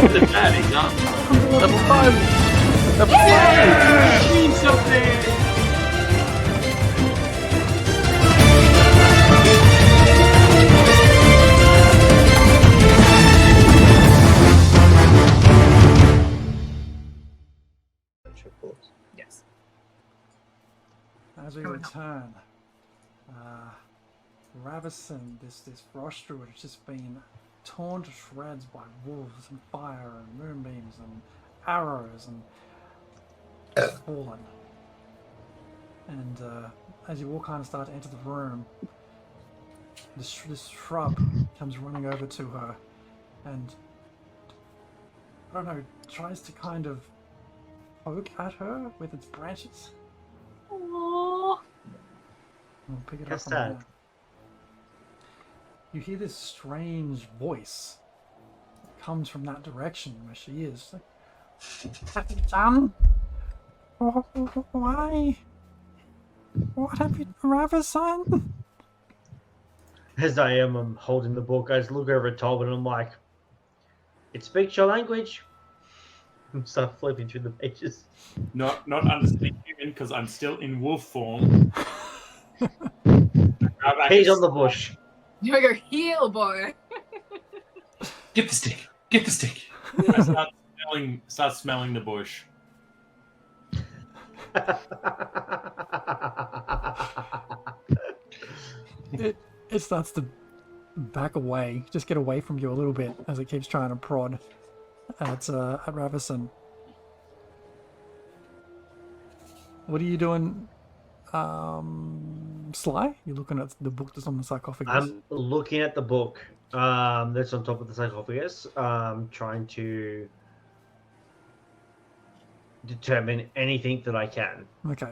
isn't bad, he's not. Level 5! Level 5! Mean something! Yes. As we return, Ravison, this frost druid, has just been torn to shreds by wolves and fire and moonbeams and arrows and fallen. And as you all kind of start to enter the room, this shrub comes running over to her and, I don't know, tries to kind of poke at her with its branches. Aww. We'll pick it That's up on sad. that. You hear this strange voice that comes from that direction where she is. Like, what have you done? Why? What have you, Ravison? As I'm holding the book, I just look over at Tolbert and I'm like, it speaks your language. And start flipping through the pages. Not understanding human because I'm still in wolf form. He's on the bush. You're your heel, boy. Get the stick. Get the stick. I start smelling the bush. It starts to back away, just get away from you a little bit as it keeps trying to prod at Ravison. What are you doing, Sly? You're looking at the book that's on the sarcophagus. I'm looking at the book that's on top of the sarcophagus, trying to determine anything that I can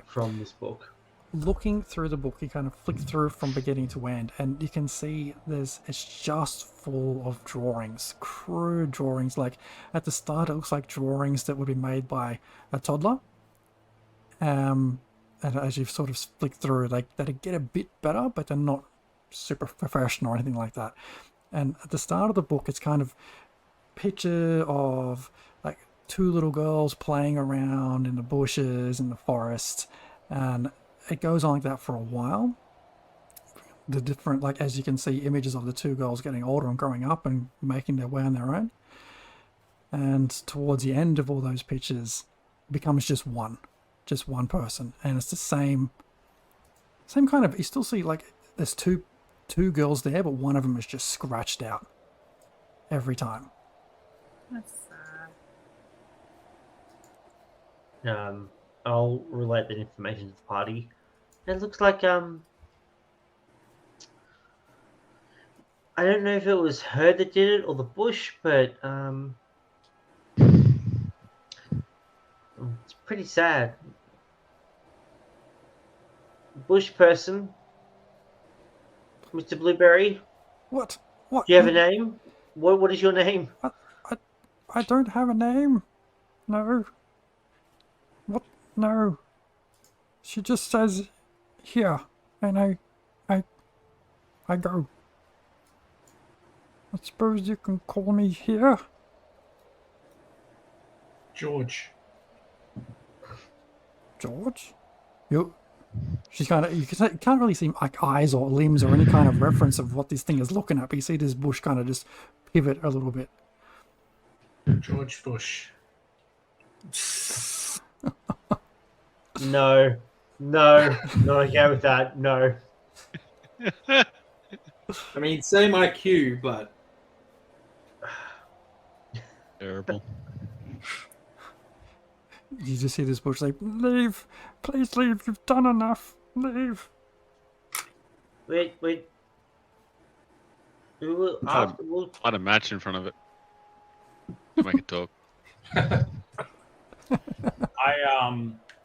from this book. Looking through the book, you kind of flick through from beginning to end, and you can see it's just full of drawings, crude drawings. Like at the start, it looks like drawings that would be made by a toddler. And as you've sort of flicked through, like they get a bit better, but they're not super professional or anything like that. And at the start of the book, it's kind of picture of like two little girls playing around in the bushes in the forest, and it goes on like that for a while. The different, like as you can see, images of the two girls getting older and growing up and making their way on their own. And towards the end of all those pictures, it becomes just one person, and it's the same kind of. You still see like there's two girls there, but one of them is just scratched out every time. That's sad. I'll relate that information to the party. It looks like I don't know if it was her that did it or the bush, but it's pretty sad. Bush person, Mr. Blueberry. What? Do you have a name? What is your name? I don't have a name. No. What? No. She just says, here, and I go. I suppose you can call me here. George. George? She's kind of, you can't really see like eyes or limbs or any kind of reference of what this thing is looking at, but you see this bush kind of just pivot a little bit. George Bush. No, not okay with that. No. I mean, same IQ, but Terrible. You just see this bush like, leave, please leave, you've done enough, leave. Wait. We'll Light a match in front of it to make it talk.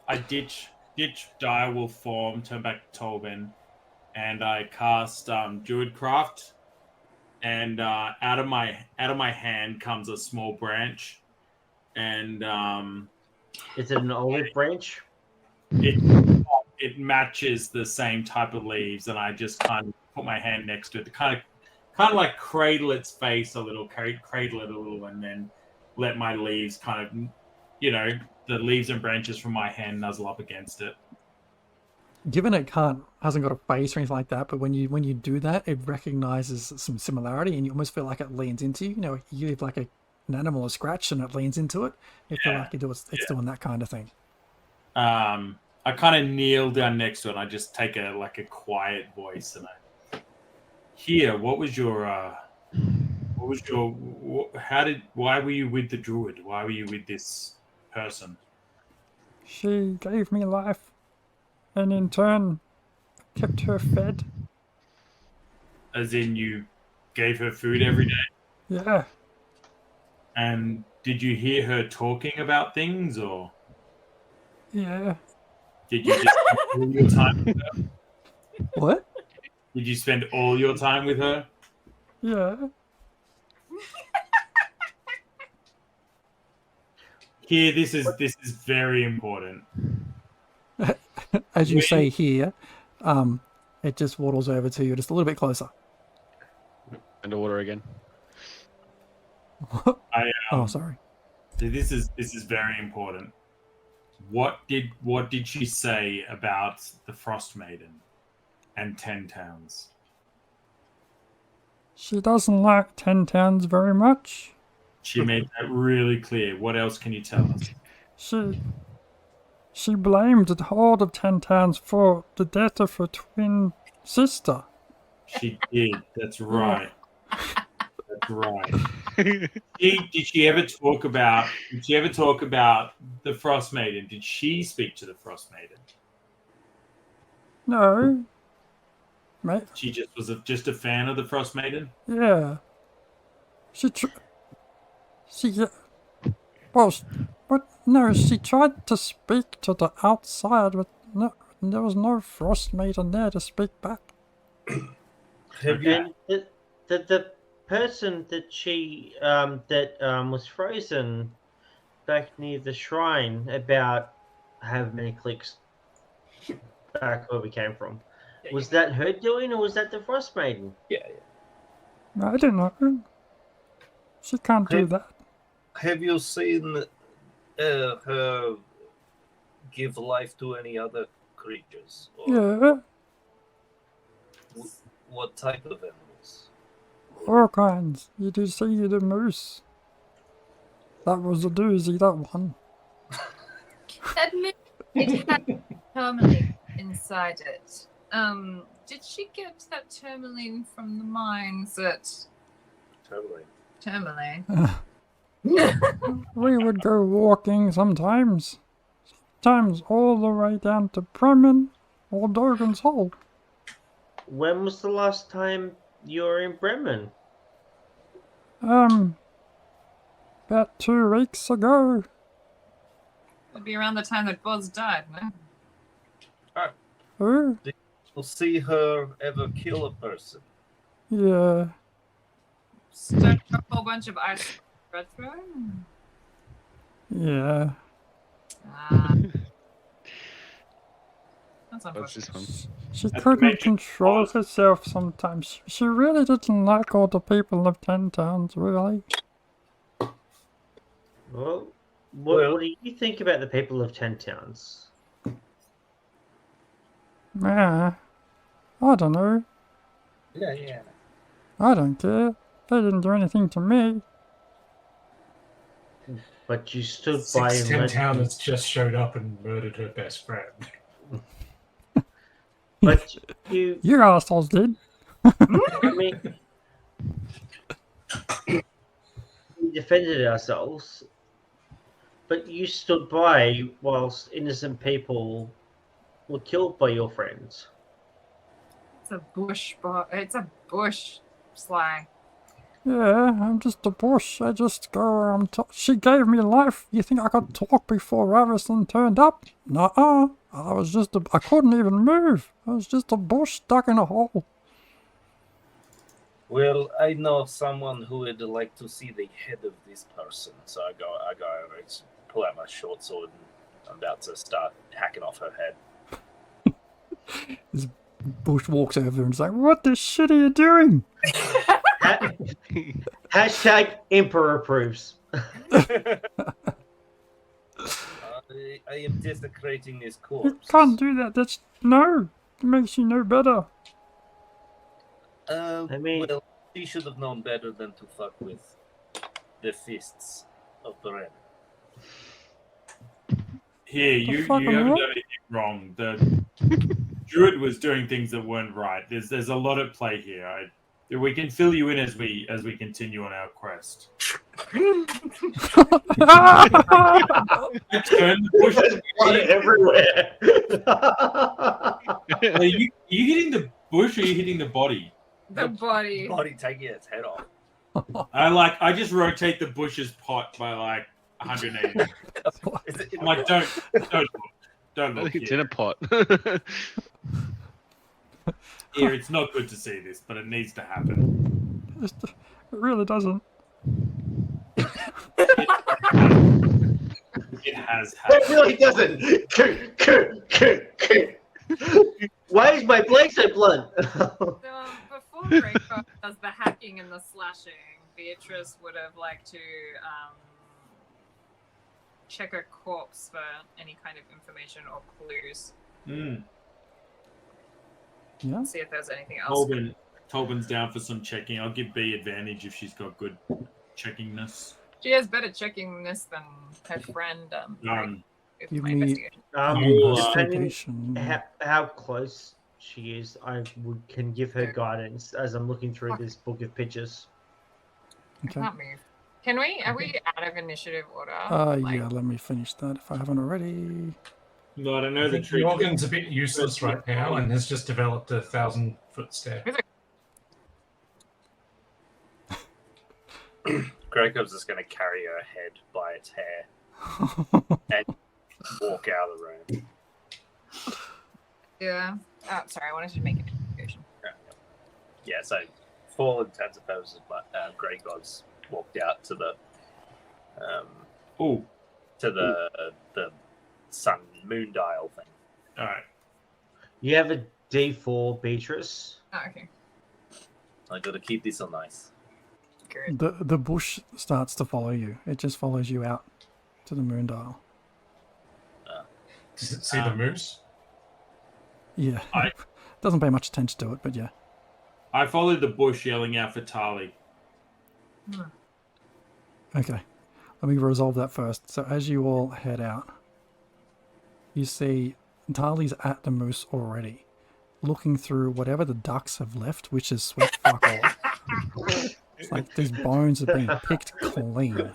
I ditch direwolf form, turn back to Tobin, and I cast Druidcraft, and out of my hand comes a small branch, and is it an olive branch? It matches the same type of leaves, and I just kind of put my hand next to it to kind of like cradle its face a little, cradle it a little, and then let my leaves kind of, the leaves and branches from my hand nuzzle up against it. Given it hasn't got a face or anything like that, but when you do that, it recognizes some similarity, and you almost feel like it leans into you. You know, you have like an animal or scratch, and it leans into it. You feel like it's doing that kind of thing. I kind of kneel down next to it. And I just take a quiet voice, and I hear, why were you with the druid? Why were you with this person? She gave me life, and in turn, kept her fed. As in, you gave her food every day? Yeah. And did you hear her talking about things, or Yeah. did you just spend all your time with her? What? Did you spend all your time with her? Yeah. Here, this is very important. As you say here, it just waddles over to you just a little bit closer. Underwater again. Oh, sorry. This is very important. What did she say about the Frostmaiden and 10 Towns? She doesn't like 10 Towns very much. She made that really clear. What else can you tell us? She blamed the Horde of 10 Towns for the death of her twin sister. She did. That's right. That's right. Did she ever talk about the Frostmaiden? Did she speak to the Frostmaiden? No. Mate. She just was just a fan of the Frostmaiden? Yeah. She tried to speak to the outside, but no, there was no Frostmaiden there to speak back. And the person that she was frozen back near the shrine about however many clicks back where we came from, was that her doing, or was that the Frostmaiden? Yeah. I don't know. She can't do that. Have you seen her give life to any other creatures? Yeah. What type of animals? All kinds. You do see the moose. That was a doozy, that one. Admit it had tourmaline inside it. Did she get that tourmaline from the mines at Tourmaline? We would go walking sometimes. Sometimes all the way down to Bremen or Dogan's Hole. When was the last time you were in Bremen? About 2 weeks ago. It'd be around the time that Buzz died, no? Who? Did you see her ever kill a person? Yeah. Started a whole bunch of ice red throwing? Yeah. That's What's unfortunate. this one? She couldn't control herself sometimes. She really didn't like all the people of 10 Towns, really. Well, what do you think about the people of 10 Towns? Yeah. I don't know. Yeah. I don't care. They didn't do anything to me. But you stood by and 10 let Town them- has just showed up and murdered her best friend. But you assholes did. I mean, we defended ourselves, but you stood by whilst innocent people were killed by your friends. It's a bush slang. Yeah, I'm just a bush. I just go where I'm She gave me life. You think I could talk before Ravison turned up? Nuh-uh. I couldn't even move. I was just a bush stuck in a hole. Well, I know of someone who would like to see the head of this person, so I go over and pull out my short sword, and I'm about to start hacking off her head. This bush walks over and is like, "What the shit are you doing?" Hashtag Emperor approves. I am desecrating this You corpse. can't do that. That's no. It makes you know better. I mean- Well, he should have known better than to fuck with the fists of Bremen. Here, you fuck, haven't man? done anything wrong. The druid was doing things that weren't right. There's a lot at play here. We can fill you in as we continue on our quest. Turn the bush. There's blood everywhere. Are you hitting the bush or are you hitting the body? The body. Body taking its head off. I just rotate the bush's pot by like 180. Is it I'm like, don't I look think it's here. in a pot. Here, it's not good to see this, but it needs to happen. It really doesn't. It has It happened. really doesn't. Why is my blade so blunt? So, before Greycroft does the hacking and the slashing, Beatrice would have liked to check a corpse for any kind of information or clues. Yeah. See if there's anything else. Tobin's down for some checking. I'll give B advantage if she's got good checkingness. She has better checkingness than her friend. With Give my me- investigation. Depending Investigation. how close she is, can give her guidance as I'm looking through this book of pictures. I Okay. can't move. Can we? Are we out of initiative order? Yeah. Let me finish that if I haven't already. No, I don't know I the think trick. Jorgen's a bit useless right now and has just developed a 1,000-foot stare. Gregor's just going to carry her head by its hair and walk out of the room. Yeah. Oh, sorry. I wanted to make an investigation. Yeah, so for all intents and purposes, Gregor's walked out to the Oh, the sun moon dial thing. all right. You have a D4, Beatrice. Oh, okay. I got to keep this on ice. Good. The bush starts to follow you. It just follows you out to the moon dial. Does it see the moose? Yeah. I- Doesn't pay much attention to it, but yeah. I followed the bush yelling out for Tali. Okay. Let me resolve that first. So as you all head out, you see Tali's at the moose already, looking through whatever the ducks have left, which is sweet fuck all. It's like these bones have been picked clean.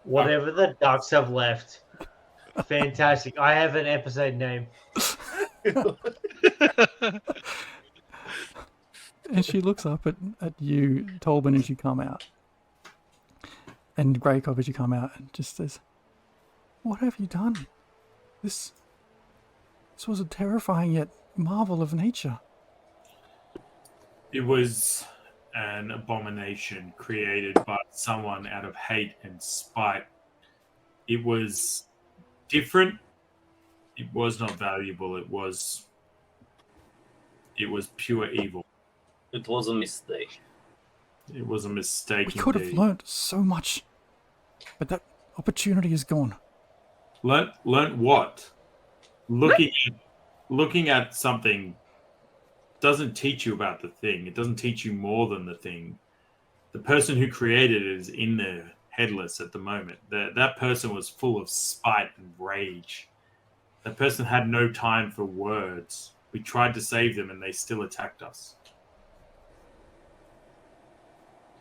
Whatever the ducks have left. Fantastic. I have an episode name. And she looks up at you, Tolbin, as you come out. And Greykov as you come out and just says, "What have you done? This was a terrifying yet marvel of nature." It was an abomination created by someone out of hate and spite. It was different. It was not valuable. It was pure evil. It was a mistake. It was a mistake. We could have indeed. learnt so much, but that opportunity is gone. Learnt what? Looking at something doesn't teach you about the thing. It doesn't teach you more than the thing. The person who created it is in there headless at the moment. That person was full of spite and rage. That person had no time for words. We tried to save them and they still attacked us.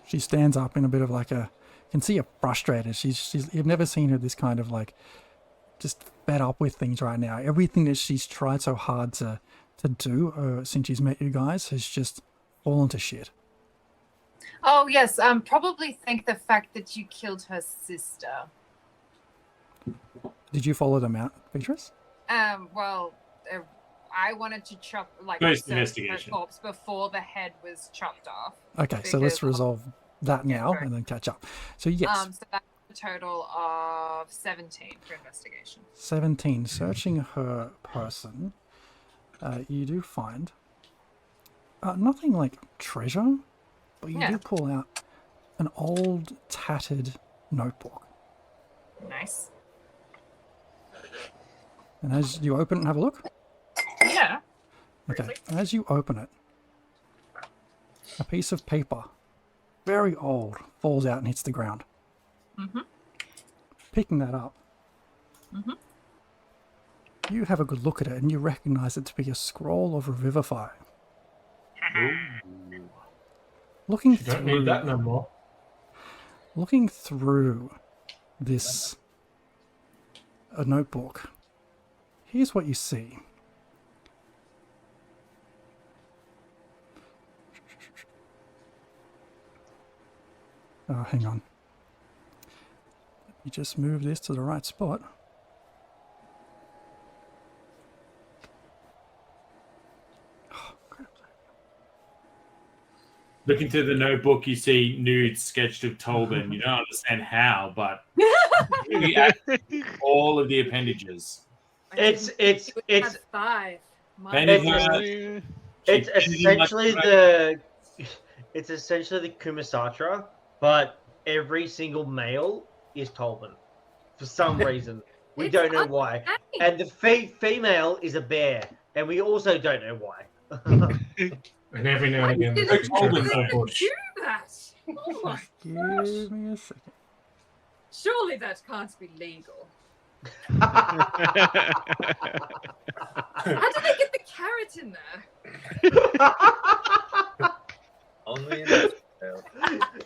She stands up in a bit of like you can see her frustrated. She's you've never seen her this kind of like just fed up with things right now. Everything that she's tried so hard to do since she's met you guys has just fallen to shit. Oh yes. Probably think the fact that you killed her sister. Did you follow them out, Beatrice? Well, I wanted to chop First search her investigation. corpse before the head was chopped off. Okay, so let's Because- resolve that now sorry. and then catch up. So yes, So that's a total of 17 for investigation. 17. Searching her person, you do find nothing like treasure, but you Yeah. do pull out an old tattered notebook. Nice. And as you open it and have a look, Yeah. okay, as you open it, a piece of paper, very old, falls out and hits the ground. Mm-hmm. Picking that up, Mm-hmm. you have a good look at it and you recognize it to be a scroll of Revivify. Looking You don't need that no more. Looking through this a notebook, here's what you see. Oh, hang on. Let me just move this to the right spot. Oh, crap. Looking through the notebook, you see nudes sketched of Tolbin. You don't understand how, but you add all of the appendages. It's Have 5. And It's- it's essentially the Kumasatra, but every single male is Tolbin for some reason. We It's don't know why. And the female is a bear, and we also don't know why. And every now and again, did there's a Tolbin purple do bush. that? Oh my Give gosh. me a second. Surely that can't be legal. Oh, How did they get the carrot in there? Only in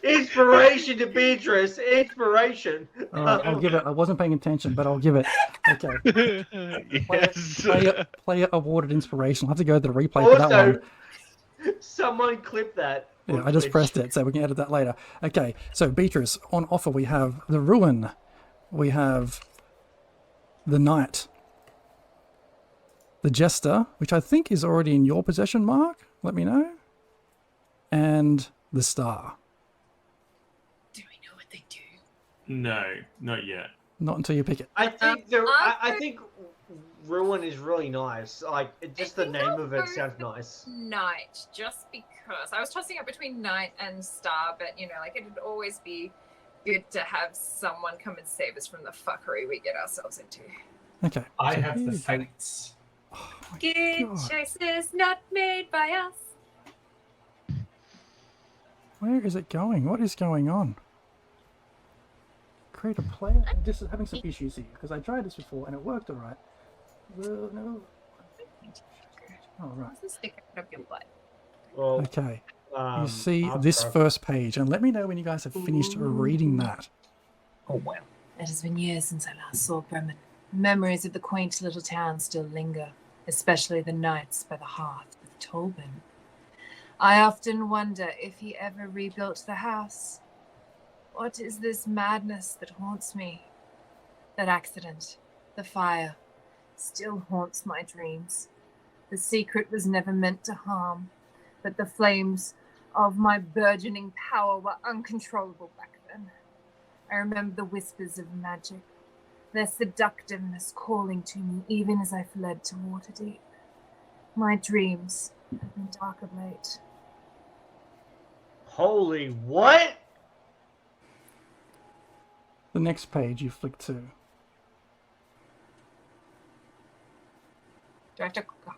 Inspiration to Beatrice. Inspiration. All right, I'll give it. I wasn't paying attention, but I'll give it. Okay. yes. Player awarded inspiration. I'll have to go to the replay for that one. Also, someone clip that. Yeah, on I just Twitch. pressed it, so we can edit that later. Okay, so Beatrice, on offer we have the Ruin, we have the Knight, the Jester, which I think is already in your possession, Mark. Let me know, and the Star. Do we know what they do? no, not yet. Not until you pick it. I think I I- think Ruin is really nice. Like just the think name I'll of it go sounds for nice. Knight, just because I was tossing up between Knight and Star, but like it'd always be good to have someone come and save us from the fuckery we get ourselves into. Okay. I so have the here you go. fates. Oh my Good God. choices not made by us. Where is it going? What is going on? Create a player. I'm just having some issues here because I tried this before and it worked all right. Well, no. Oh, right. What's the stick out of your butt? Well, Okay. um, You see I'll this try- first page, and let me know when you guys have finished reading that. Oh wow. It has been years since I last saw Bremen. Memories of the quaint little town still linger, especially the nights by the hearth with Tolbin. I often wonder if he ever rebuilt the house. What is this madness that haunts me? That accident, the fire, still haunts my dreams. The secret was never meant to harm, but the flames of my burgeoning power were uncontrollable back then. I remember the whispers of magic, their seductiveness calling to me even as I fled to Waterdeep. My dreams have been dark of late. Holy what? The next page you flick to. Do I have to go there?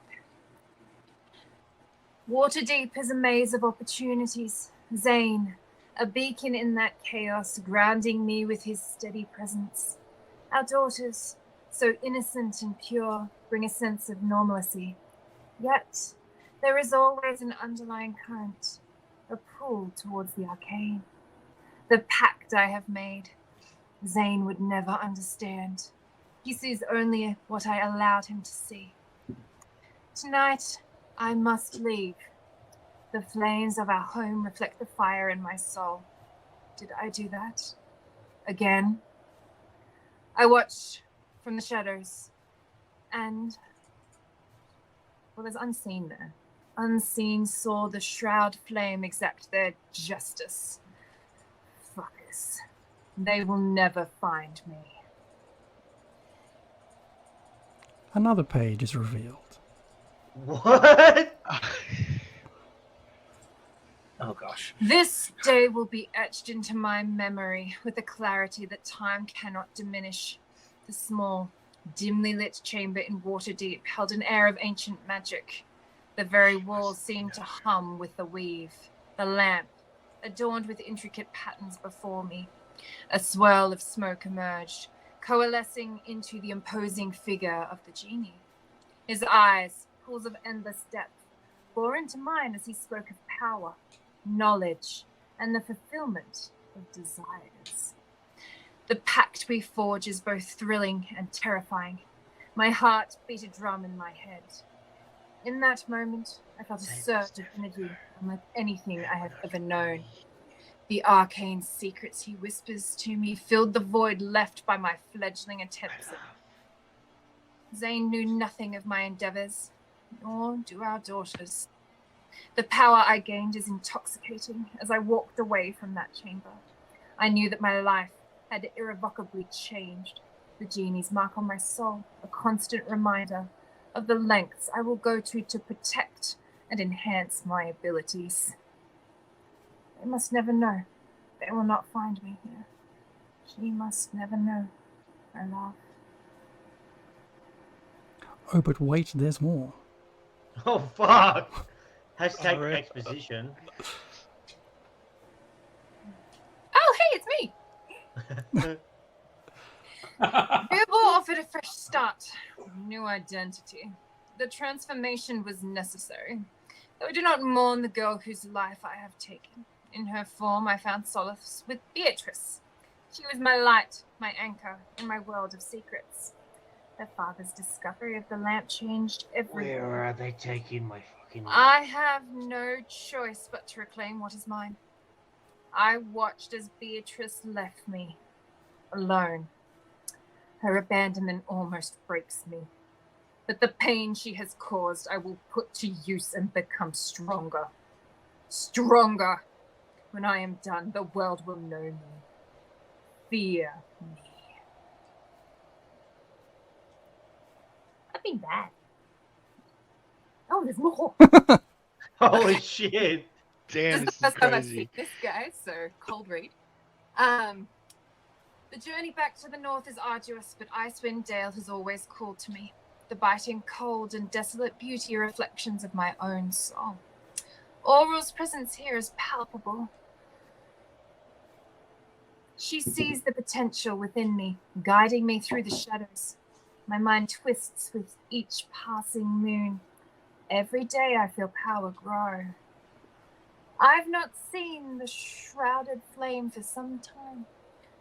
Waterdeep is a maze of opportunities. Zane, a beacon in that chaos, grounding me with his steady presence. Our daughters, so innocent and pure, bring a sense of normalcy. Yet, there is always an underlying current, a pull towards the arcane. The pact I have made, Zane would never understand. He sees only what I allowed him to see. Tonight, I must leave. The flames of our home reflect the fire in my soul. Did I do that? Again? I watched from the shadows, and there's unseen there. Unseen saw the shroud flame exact their justice. Fuckers. They will never find me. Another page is revealed. What? Oh gosh. This day will be etched into my memory with a clarity that time cannot diminish. The small, dimly lit chamber in Waterdeep held an air of ancient magic. The very walls seemed to hum with the weave. The lamp, adorned with intricate patterns before me. A swirl of smoke emerged, coalescing into the imposing figure of the genie. His eyes, pools of endless depth, bore into mine as he spoke of power, knowledge, and the fulfillment of desires. The pact we forge is both thrilling and terrifying. My heart beat a drum in my head. In that moment, I felt a surge of energy unlike anything I have ever known. The arcane secrets he whispers to me filled the void left by my fledgling attempts at Zane knew nothing of my endeavors, nor do our daughters. The power I gained is intoxicating as I walked away from that chamber. I knew that my life had irrevocably changed. The genie's mark on my soul, a constant reminder of the lengths I will go to protect and enhance my abilities. They must never know. They will not find me here. She must never know my love. Oh, but wait, there's more. Oh fuck! Hashtag Alright. exposition. Oh, hey, it's me! Bilbo offered a fresh start, a new identity. The transformation was necessary, though I do not mourn the girl whose life I have taken. In her form, I found solace with Beatrice. She was my light, my anchor, in my world of secrets. Her father's discovery of the lamp changed everything. Where are they taking my fucking... I have no choice but to reclaim what is mine. I watched as Beatrice left me, alone. Her abandonment almost breaks me. But the pain she has caused I will put to use and become stronger. Stronger! When I am done, the world will know me. Fear me. I've been bad. Oh, there's more. Holy shit! Damn, This this is is the first time I've crazy. seen this guy, so cold read. The journey back to the north is arduous, but Icewind Dale has always called to me. The biting cold and desolate beauty are reflections of my own soul. Auror's presence here is palpable. She sees the potential within me, guiding me through the shadows. My mind twists with each passing moon. Every day I feel power grow. I've not seen the shrouded flame for some time.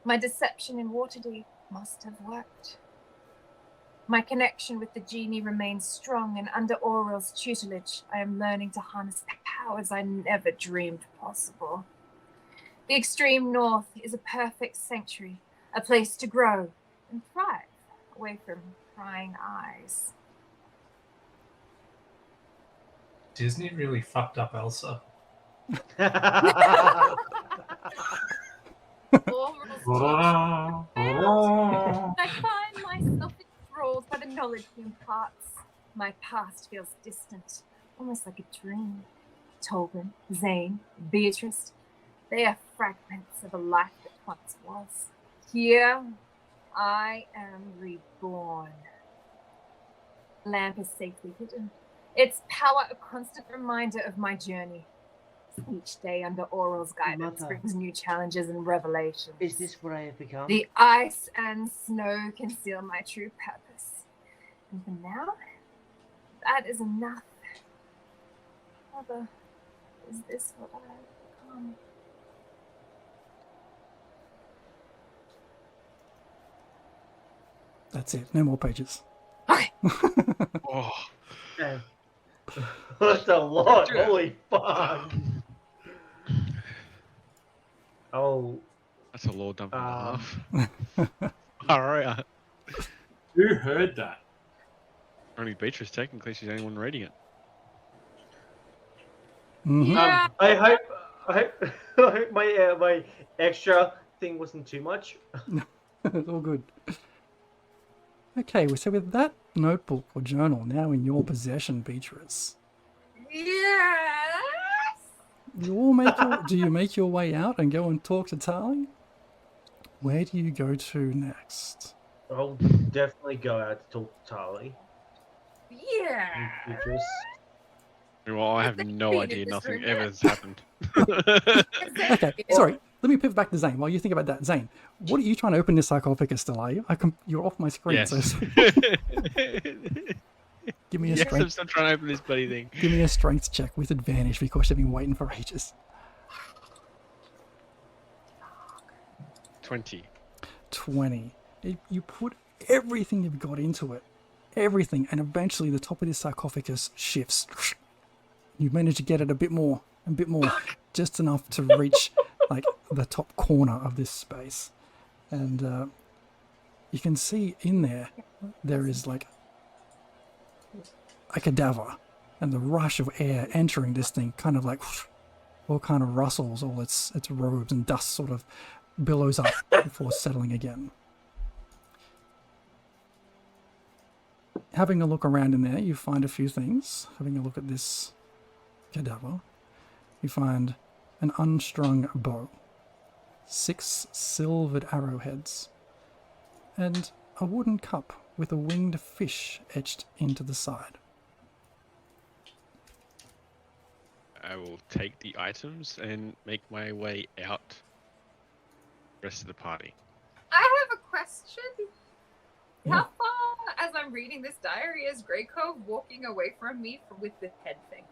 My deception in Waterdeep must have worked. My connection with the genie remains strong, and under Auror's tutelage, I am learning to harness powers I never dreamed possible. The extreme north is a perfect sanctuary, a place to grow and thrive, away from prying eyes. Disney really fucked up Elsa. Auror's I find myself enthralled by the knowledge he imparts. My past feels distant, almost like a dream. Tobin, Zane, Beatrice, they are fragments of a life that once was. Here, I am reborn. The lamp is safely hidden. Its power a constant reminder of my journey. Each day under Auror's guidance Mother. brings new challenges and revelations. Is this what I have become? The ice and snow conceal my true purpose. And for now, that is enough. Mother, is this what I have become? That's it. No more pages. Okay. Oh, Yeah. That's a lot. Holy fuck. Oh, that's a lore dump and a half. Alright. Who heard that? Only Beatrice, technically, she's the only one reading it. Mhm. Yeah. I hope my extra thing wasn't too much. It's all good. Okay, so with that notebook or journal now in your possession, Beatrice, Yes. You all make your. Do you make your way out and go and talk to Tali? Where do you go to next? I'll definitely go out to talk to Tali. Yeah. and Beatrice. Well, I have Has Zane no been in idea. this Nothing room ever yet? has happened. Okay, sorry. Let me pivot back to Zane while you think about that. Zane, what are you trying to open this sarcophagus still, are you? You're off my screen, Yes. so give me a Yes, I'm strength. still trying to open this bloody thing. Give me a strength check with advantage because you've been waiting for ages. 20. 20. You put everything you've got into it. Everything. And eventually the top of this sarcophagus shifts. You manage to get it a bit more. Just enough to reach like the top corner of this space. And you can see in there is like a cadaver. And the rush of air entering this thing kind of like all kind of rustles all its robes, and dust sort of billows up before settling again. Having a look around in there, you find a few things. Having a look at this cadaver, you find an unstrung bow, 6 silvered arrowheads, and a wooden cup with a winged fish etched into the side. I will take the items and make my way out. Rest of the party. I have a question. How far, as I'm reading this diary, is Greycove walking away from me with the head thing?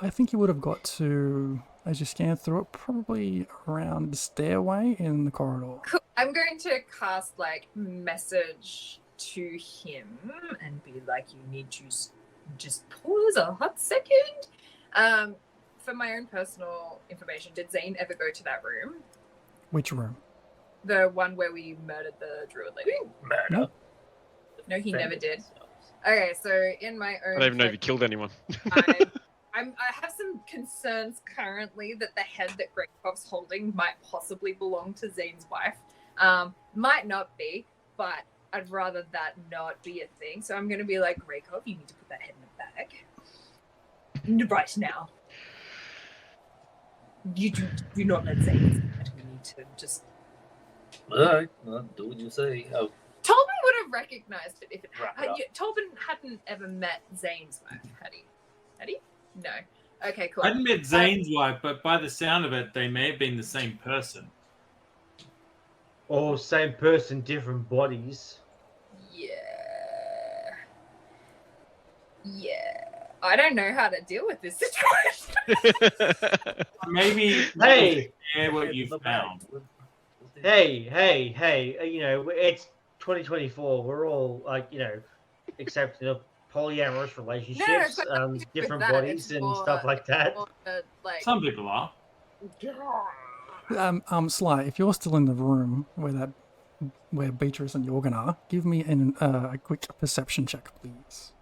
I think you would have got to, as you scan through it, probably around the stairway in the corridor. Cool. I'm going to cast, like, message to him and be like, you need to just pause a hot second. For my own personal information, did Zane ever go to that room? Which room? The one where we murdered the druid lady? Murder. No, he never did. Okay, so in my own... I don't even know if you killed anyone. I have some concerns currently that the head that Greycove's holding might possibly belong to Zane's wife. Might not be, but I'd rather that not be a thing. So I'm going to be like, Greycove, you need to put that head in the bag. Right now. You do not let Zane see that. We need to just... Alright, well, do what you say. Oh, Tolbin would have recognized it if it Wrap it had. up. Tolbin hadn't ever met Zane's wife, had he? Had he? No. Okay, cool. I hadn't met Zane's wife, but by the sound of it, they may have been the same person. Or same person, different bodies. Yeah. I don't know how to deal with this situation. Maybe Hey! share what you found. Hey, you know, it's 2024. We're all, like, you know, accepting of polyamorous relationships, got nothing to do with different that. bodies It's and more- stuff like that. Or, like, Some people are. Sly, if you're still in the room where Beatrice and Jorgen are, give me a quick perception check, please.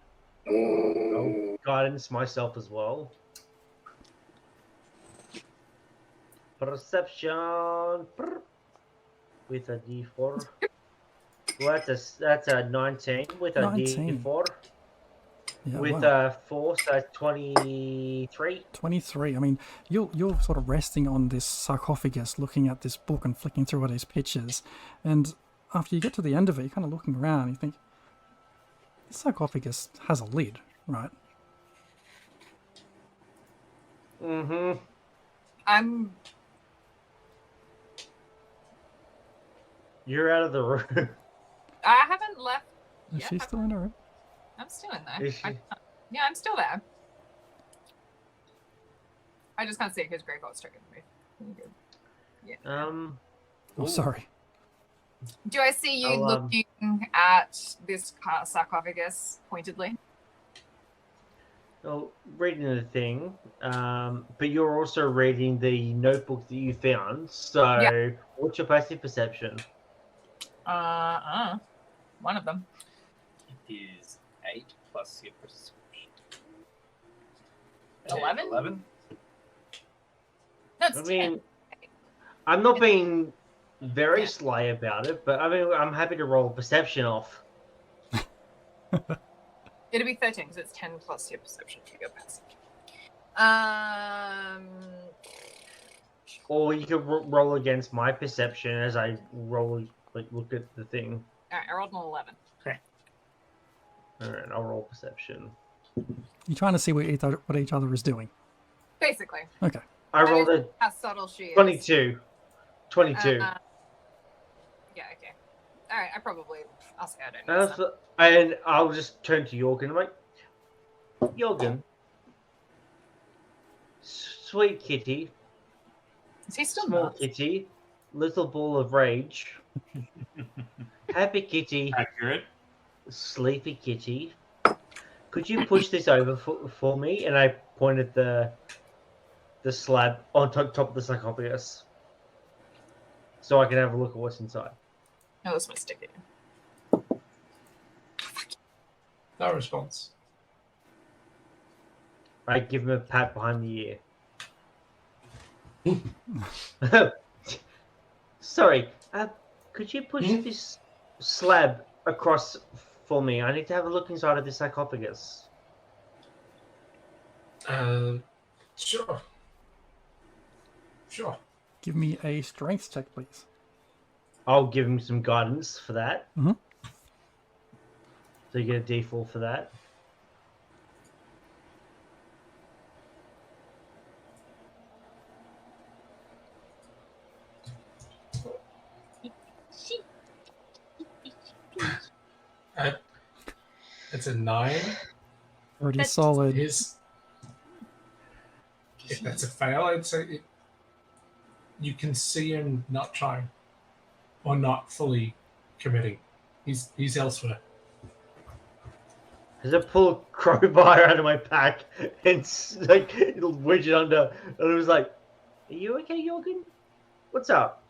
I'll guidance myself as well. Perception with a D4. Well, that's a 19 with a 19. D4. Yeah, With wow. a 4, so that's 23. 23. I mean, you're sort of resting on this sarcophagus, looking at this book and flicking through all these pictures. And after you get to the end of it, you're kind of looking around and you think, this sarcophagus has a lid, right? Mm-hmm. You're out of the room. I haven't left. Is Yeah, she still in her room? I'm still in there. Is she? Yeah, I'm still there. I just can't see it because Greycove's triggered me. Yeah. Oh, sorry. Do I see you I'll, looking at this sarcophagus pointedly? Well, reading the thing, but you're also reading the notebook that you found. So, Yeah. what's your passive perception? One of them. it is 8 plus your perception. 11? 11? No, it's I 10. mean, I'm not being very sly about it, but I mean, I'm happy to roll perception off. It'll be 13 because it's 10 plus your perception for your passive. Or you could roll against my perception as I roll, like, look at the thing. All right, I rolled an 11. All right, I'll roll perception. You're trying to see what each other is doing. Basically. Okay. I rolled a How subtle she is. 22. 22. Yeah, okay. All right, I'll say I don't know. So. And I'll just turn to Jorgen. I'm like, Jorgen, sweet kitty, Is he still small nuts? kitty, little ball of rage, happy kitty, Accurate. sleepy kitty. Could you push this over for me? And I pointed the slab on top of the sarcophagus, so I can have a look at what's inside. No, this was sticky. No response. I give him a pat behind the ear. Sorry, could you push this slab across for me? I need to have a look inside of the sarcophagus. Sure. Sure. Give me a strength check, please. I'll give him some guidance for that. Mhm. So you get a D4 for that. It's a 9. Pretty solid. If that's a fail, I'd say you can see him not trying or not fully committing. He's elsewhere. As I pull a crowbar out of my pack and like wedge it under, and it was like, "Are you okay, Jorgen? What's up?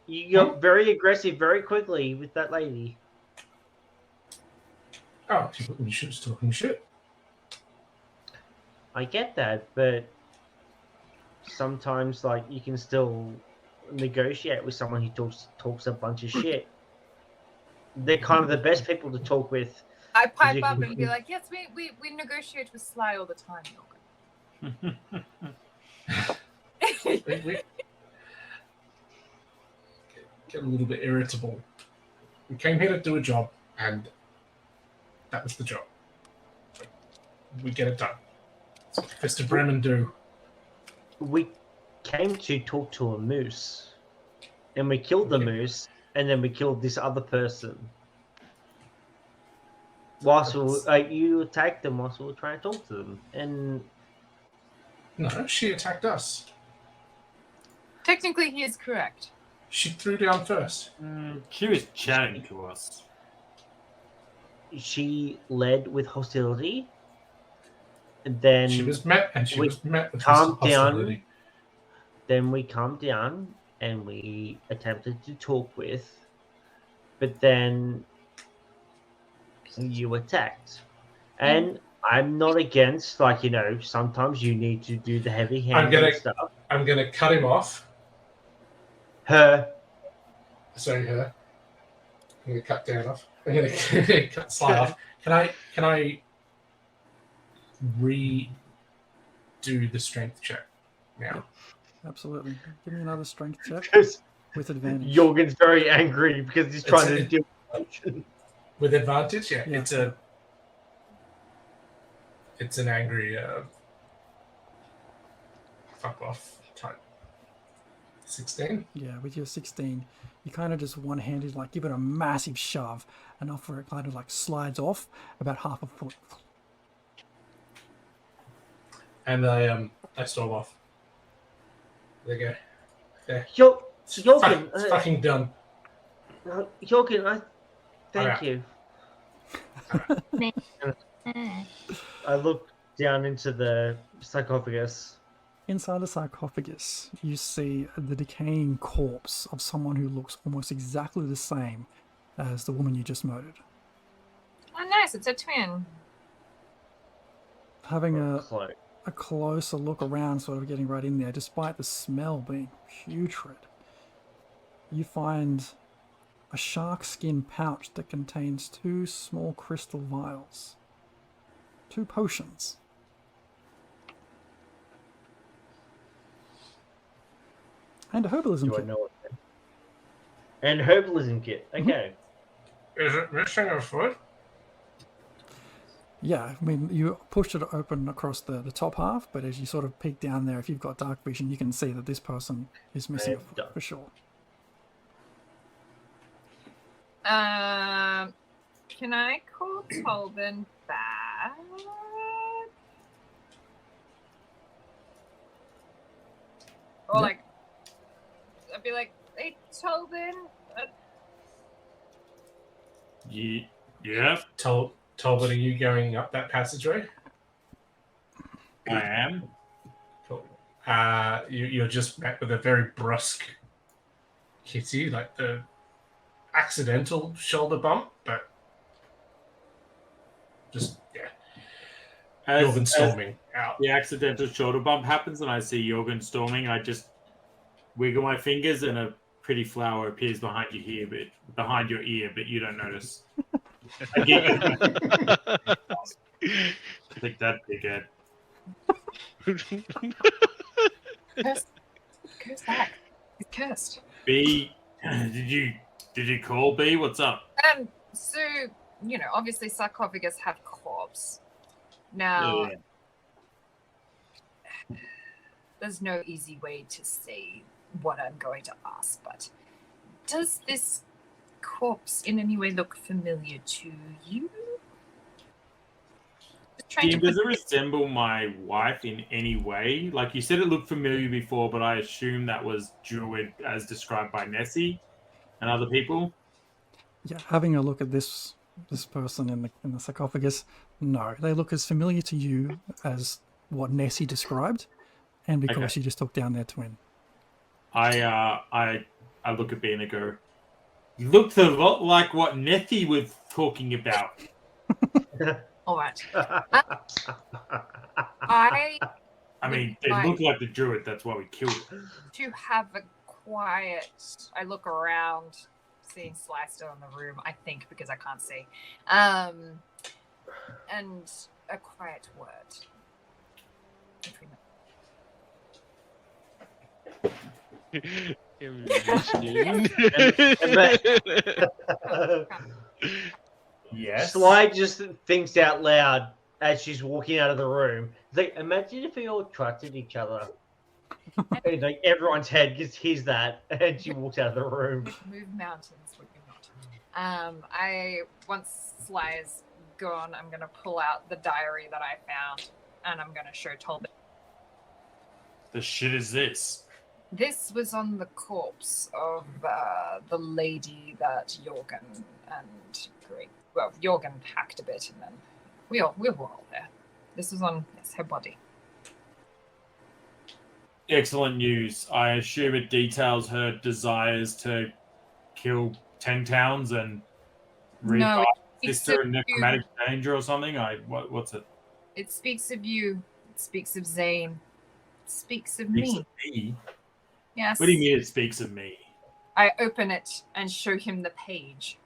You got very aggressive very quickly with that lady." Oh, she was talking shit. I get that, but sometimes, like, you can still negotiate with someone who talks a bunch of shit. They're kind of the best people to talk with. I pipe up and be like, yes, we negotiate with Sly all the time, we get a little bit irritable. We came here to do a job, and that was the job. We get it done. That's what Fist of Bremen do. We came to talk to a moose, and we killed the moose, and then we killed this other person. Whilst you attacked them whilst we were trying to talk to them, and No, she attacked us. Technically, he is correct. She threw down first. She was chatting to us. she led with hostility. And then She was met with calmed hostility. down. Then we calmed down and we attempted to talk with, but then you attacked. And I'm not against, like, you know, sometimes you need to do the heavy handed stuff. I'm gonna cut him off. Her. Sorry, her. I'm gonna cut Dan off. I'm gonna cut Sly off. Can I redo the strength check now? Absolutely. Give me another strength check Because with advantage. Jorgen's very angry because he's trying to deal with With advantage, yeah. Yeah. It's an angry fuck off type. 16. Yeah, with your 16, you kind of just one-handed, like, give it a massive shove, enough where it kind of like slides off about half a foot. And I storm off. There you go. There. Jorgen, It's fucking done. Jorgen, thank Alright. you. I look down into the sarcophagus. Inside the sarcophagus, you see the decaying corpse of someone who looks almost exactly the same as the woman you just murdered. Oh, nice. It's a twin. Having a closer look around, sort of getting right in there, despite the smell being putrid, you find a shark skin pouch that contains 2 small crystal vials. 2 potions. And a herbalism Do I kit. know what? And herbalism kit. Okay. Is it missing a foot? Yeah, I mean, you push it open across the top half, but as you sort of peek down there, if you've got dark vision, you can see that this person is missing a foot for sure. Can I call Tolbin back? Or like, I'd be like, hey, Tolbin. Yeah, Talbot, are you going up that passageway? I am. Cool. You're just met with a very brusque kitty, like the accidental shoulder bump, but just, yeah. Jorgen storming out. The accidental shoulder bump happens and I see Jorgen storming, I just wiggle my fingers and a pretty flower appears behind your ear, but you don't notice. I get you. Take that, big head. Curse that. It's cursed. B, did you call B? What's up? So, obviously sarcophagus have corpse. Now, there's no easy way to say what I'm going to ask, but does this corpse in any way look familiar to you? Does it resemble my wife in any way? Like you said, it looked familiar before, but I assume that was Druid as described by Nessie and other people. Yeah, having a look at this person in the sarcophagus, no, they look as familiar to you as what Nessie described, and because you just took down their twin. I look at B and I go, you looked a lot like what Nessie was talking about. All right. I mean, they look like the Druid. That's why we killed it. To have a quiet. I look around, seeing Sly still in the room. I think because I can't see, and a quiet word between them. Yes. Sly just thinks out loud as she's walking out of the room. It's like, imagine if we all trusted each other. And like everyone's head just hears that, and she walks out of the room. Move mountains, would you not? Once Sly is gone, I'm gonna pull out the diary that I found, and I'm gonna show Tolbin. The shit is this? This was on the corpse of the lady that Jorgen and Jorgen hacked a bit, and then we were all there. This was on her body. Excellent news. I assume it details her desires to kill 10 towns and revive sister in necromantic danger or something. What's it? It speaks of you. It speaks of Zane. It speaks of Speaks me. of me? Yes. What do you mean it speaks of me? I open it and show him the page.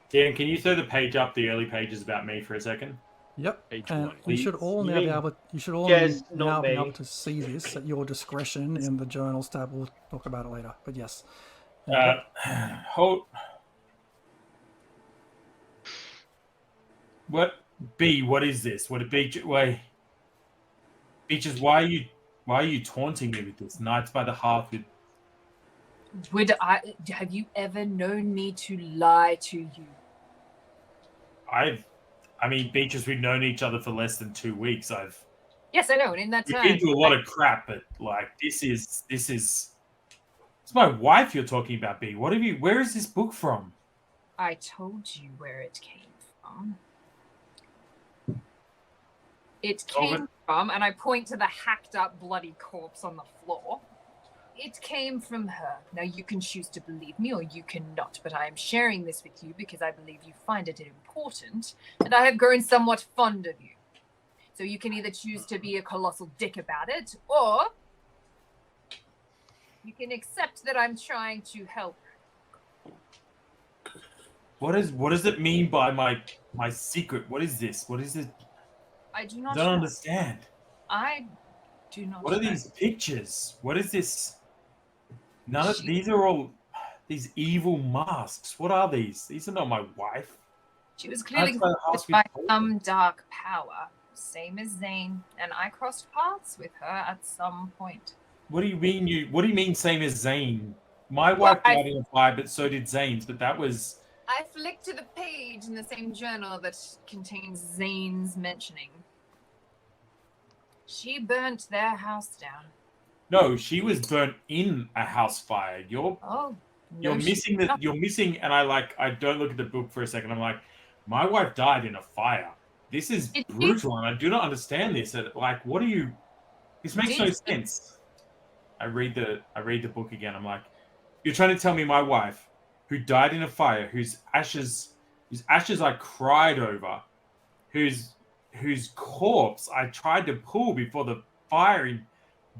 Dan, can you throw the page up, the early pages about me for a second? Yep. Page And one, you should all now be able. You should all now be able to see this at your discretion in the journals tab. We'll talk about it later. But yes. Hold. What B? What is this? What a beach? Wait. Beaches. Why are you taunting me with this? Nights by the Hearth with. Have you ever known me to lie to you? I mean, Beaches, we've known each other for less than 2 weeks. Yes, I know, and in that time, we've been through a lot of crap, but like this is. It's my wife you're talking about, B. Where is this book from? I told you where it came from. It came from, and I point to the hacked up bloody corpse on the floor. It came from her. Now you can choose to believe me or you cannot, but I am sharing this with you because I believe you find it important, and I have grown somewhat fond of you. So you can either choose to be a colossal dick about it, or you can accept that I'm trying to help. What does it mean by my secret? What is this? What is it? I do not understand. I do not What are these pictures? What is this? None of these are all these evil masks. What are these? These are not my wife. She was clearly That's why the house by we- some dark power, same as Zane, and I crossed paths with her at some point. What do you mean What do you mean same as Zane? My Well, wife died in a fire, but so did Zane's. But that was I flicked to the page in the same journal that contains Zane's mentioning. She burnt their house down. no. She was burnt in a house fire. You're Oh, you're no, missing that. You're missing, and I don't look at the book for a second. I'm like, my wife died in a fire. This is Did you- brutal, and I do not understand this. Like, what are you? This makes Did no you- sense. I read the book again. I'm like, you're trying to tell me my wife, who died in a fire, whose ashes I cried over, whose corpse I tried to pull before the fire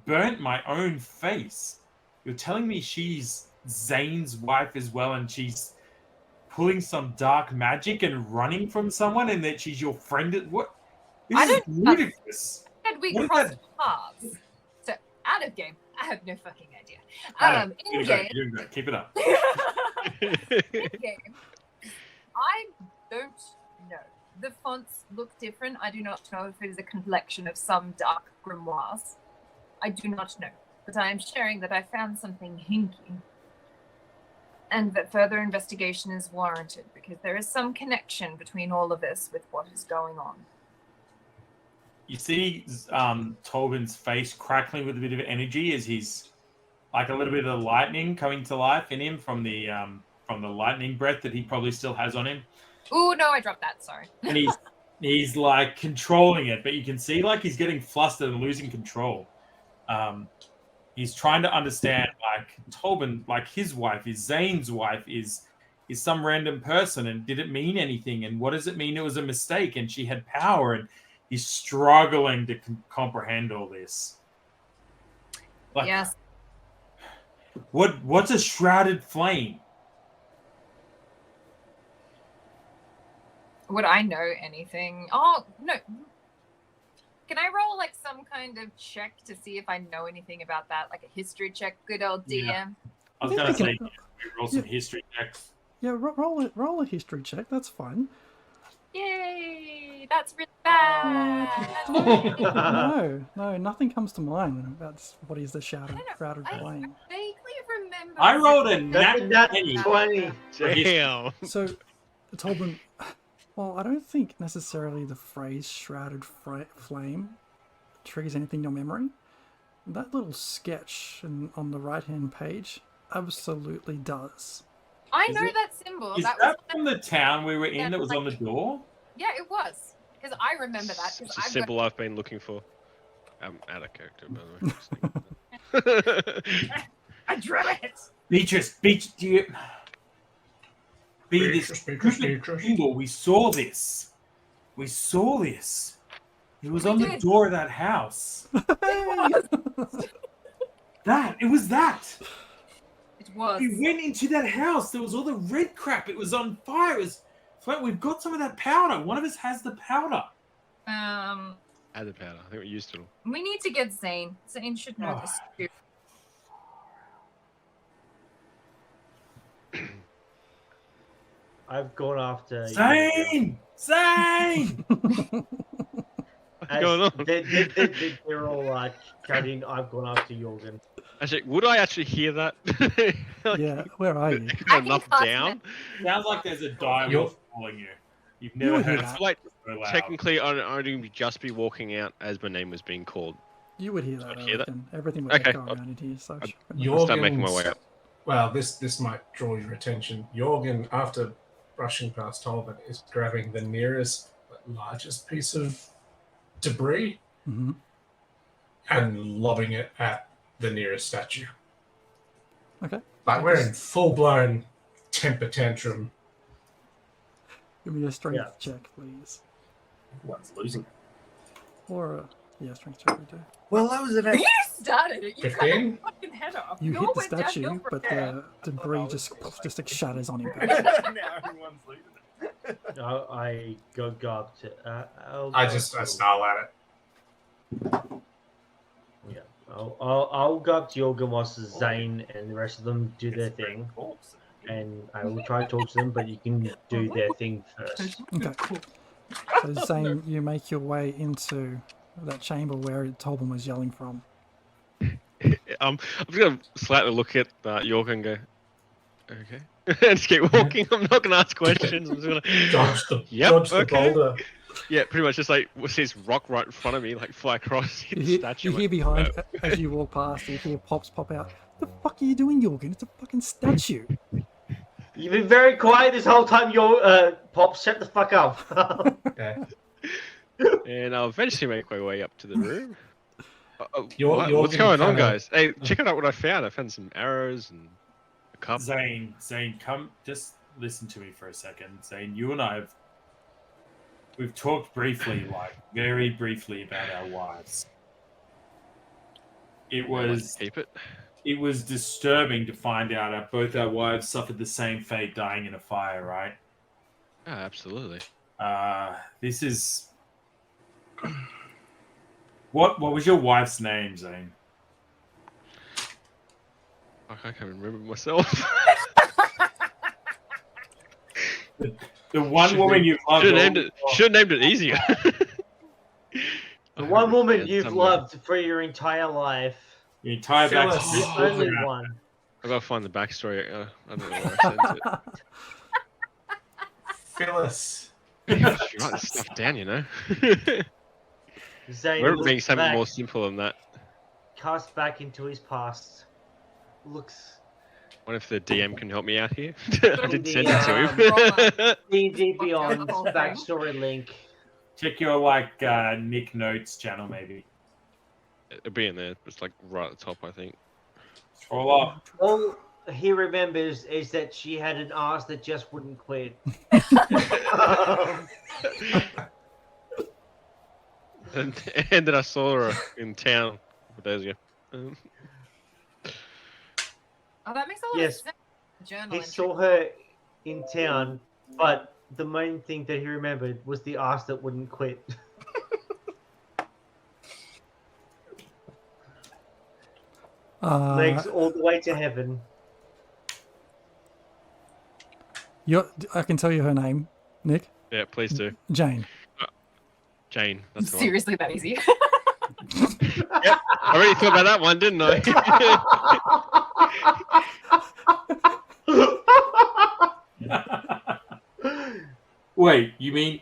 burnt my own face. You're telling me she's Zane's wife as well, and she's pulling some dark magic and running from someone, and that she's your friend? What? This I is don't- ludicrous. Said we What is crossed that? paths. So out of game, I have no fucking idea. Adam, In you're game, doing great. Keep it up. in game, I don't know. The fonts look different. I do not know if it is a collection of some dark grimoires. I do not know. But I am sharing that I found something hinky. And that further investigation is warranted because there is some connection between all of this with what is going on. You see Tobin's face crackling with a bit of energy as he's like a little bit of the lightning coming to life in him from the lightning breath that he probably still has on him. Ooh, no, I dropped that. Sorry. And he's like controlling it, but you can see like he's getting flustered and losing control. He's trying to understand like Tobin, like his wife is Zane's wife is some random person, and did it mean anything? And what does it mean it was a mistake and she had power? And he's struggling to comprehend all this. Like, Yes. What's a shrouded flame? Would I know anything? Oh, no. Can I roll like some kind of check to see if I know anything about that? Like a history check, good old DM. Yeah. I was think going to we say, can- we roll some history checks. Yeah, roll a history check. That's fine. Yay! That's really bad. No, nothing comes to mind about what is the shrouded I flame. vaguely remember. I rolled a That's nat a 20. 20. Damn. So, Tobin, well, I don't think necessarily the phrase shrouded flame triggers anything in your memory. That little sketch on the right-hand page absolutely does. I Is know it- that symbol. Is That that was from the town we were in Yeah, that was on the like- door? yeah, it was because I remember that It's because a I've got symbol I've been looking for. I'm out of character, by the way. I drew it. Beatrice, do you... Be this Beatrice. symbol. We saw this. We saw this. It was on the did. door of that house. It was that. It was. We went into that house. There was all the red crap. It was on fire. It was... We've got some of that powder. One of us has the powder. Add the powder. I think we used it all. We need to get Zane. Zane should know this too. I've gone after Zane! Zane! What's going on? They're all like cutting. I've gone after Jorgen. Actually, would I actually hear that? Like, Yeah, where are you? I can enough cast down. Sounds like there's a dire You're- wolf calling you. You've never would hear heard that. it Like, so loud. technically, I'd just be walking out as my name was being called. You would hear that, I'd I hear that. reckon. Everything would Okay, echo I'll- around in here, so... I'll start making my way up. Well, this might draw your attention. Jorgen, after brushing past Tolbert, is grabbing the nearest, largest piece of debris Mm-hmm. and lobbing it at the nearest statue. Okay. Like we're in full-blown temper tantrum. Give me a strength Yeah. check, please. One's losing. Or strength check we do. Well, that was an You started it. You cut 15? my fucking head off. You It hit all the went downhill statue, from but there. the debris just like shatters on him. now everyone's losing it. I go up to. I snarl at it. Yeah. I'll go up to Jorgen whilst Zane and the rest of them do their thing, and I will try to talk to them. But you can do their thing first. Okay. So Zane, you make your way into that chamber where Tolben was yelling from. I'm just gonna slightly look at York and go, okay, and just keep walking. I'm not gonna ask questions. I'm just gonna Dodge the okay. boulder. Yeah, pretty much just like what's this rock right in front of me, like fly across, hit the statue. You hear behind as you walk past, you hear pops pop out. What the fuck are you doing, Jorgen? It's a fucking statue. You've been very quiet this whole time. Pops, shut the fuck up. Yeah. And I'll eventually make my way up to the room. Jorgen What's going on, kinda- guys? Hey, check out what I found. I found some arrows and a cup. Zane, come, just listen to me for a second. Zane, you and I we've talked briefly, like very briefly, about our wives. It was Keep it. It was disturbing to find out that both our wives suffered the same fate, dying in a fire. Right? Yeah, absolutely. This is what was your wife's name, Zane? Fuck, I can't remember myself. The one woman you loved. Should have named it easier. The one woman you've loved for your entire life. Your entire Phyllis. backstory. The only one. I gotta find the backstory. I don't know where I sent it. Phyllis. You write this stuff down, you know. Zane We're looks being something back, more simple than that. cast back into his past. Looks What if the DM can help me out here? I did send it to him. D&D Beyond Whole thing. backstory link. Check your Nick Notes channel, maybe. It'll be in there. It's like right at the top, I think. Scroll up. All he remembers is that she had an ass that just wouldn't quit. And then I saw her in town a couple days ago. Oh, that makes a lot Yes. of sense. Journal He entry. saw her in town, but the main thing that he remembered was the ass that wouldn't quit. Legs all the way to heaven. I can tell you her name, Nick. Yeah, please do. Jane. Jane, that's the one. Seriously, that easy. Yep, I already thought about that one, didn't I? Wait, you mean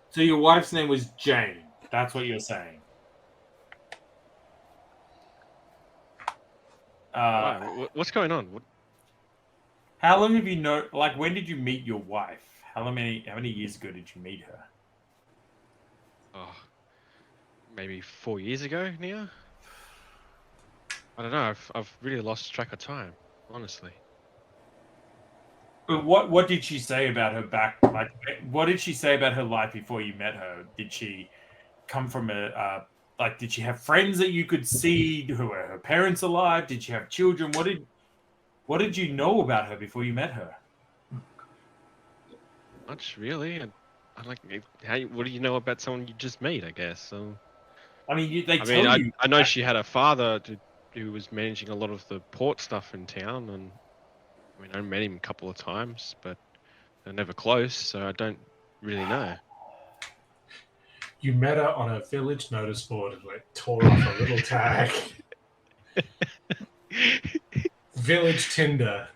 so your wife's name was Jane? That's what you're saying. Wow, what's going on? How long have you known? Like, when did you meet your wife? How many years ago did you meet her? Oh, maybe 4 years ago now. I don't know. I've really lost track of time, honestly. But what did she say about her back? Like, what did she say about her life before you met her? Did she come from did she have friends that you could see who were her parents alive? Did she have children? What did you know about her before you met her? Much really. I like what do you know about someone you just meet? I guess. So. I mean, I know she had a father who was managing a lot of the port stuff in town, and I mean, I met him a couple of times, but they're never close, so I don't really know. You met her on a village notice board and like tore off a little tag. Village Tinder.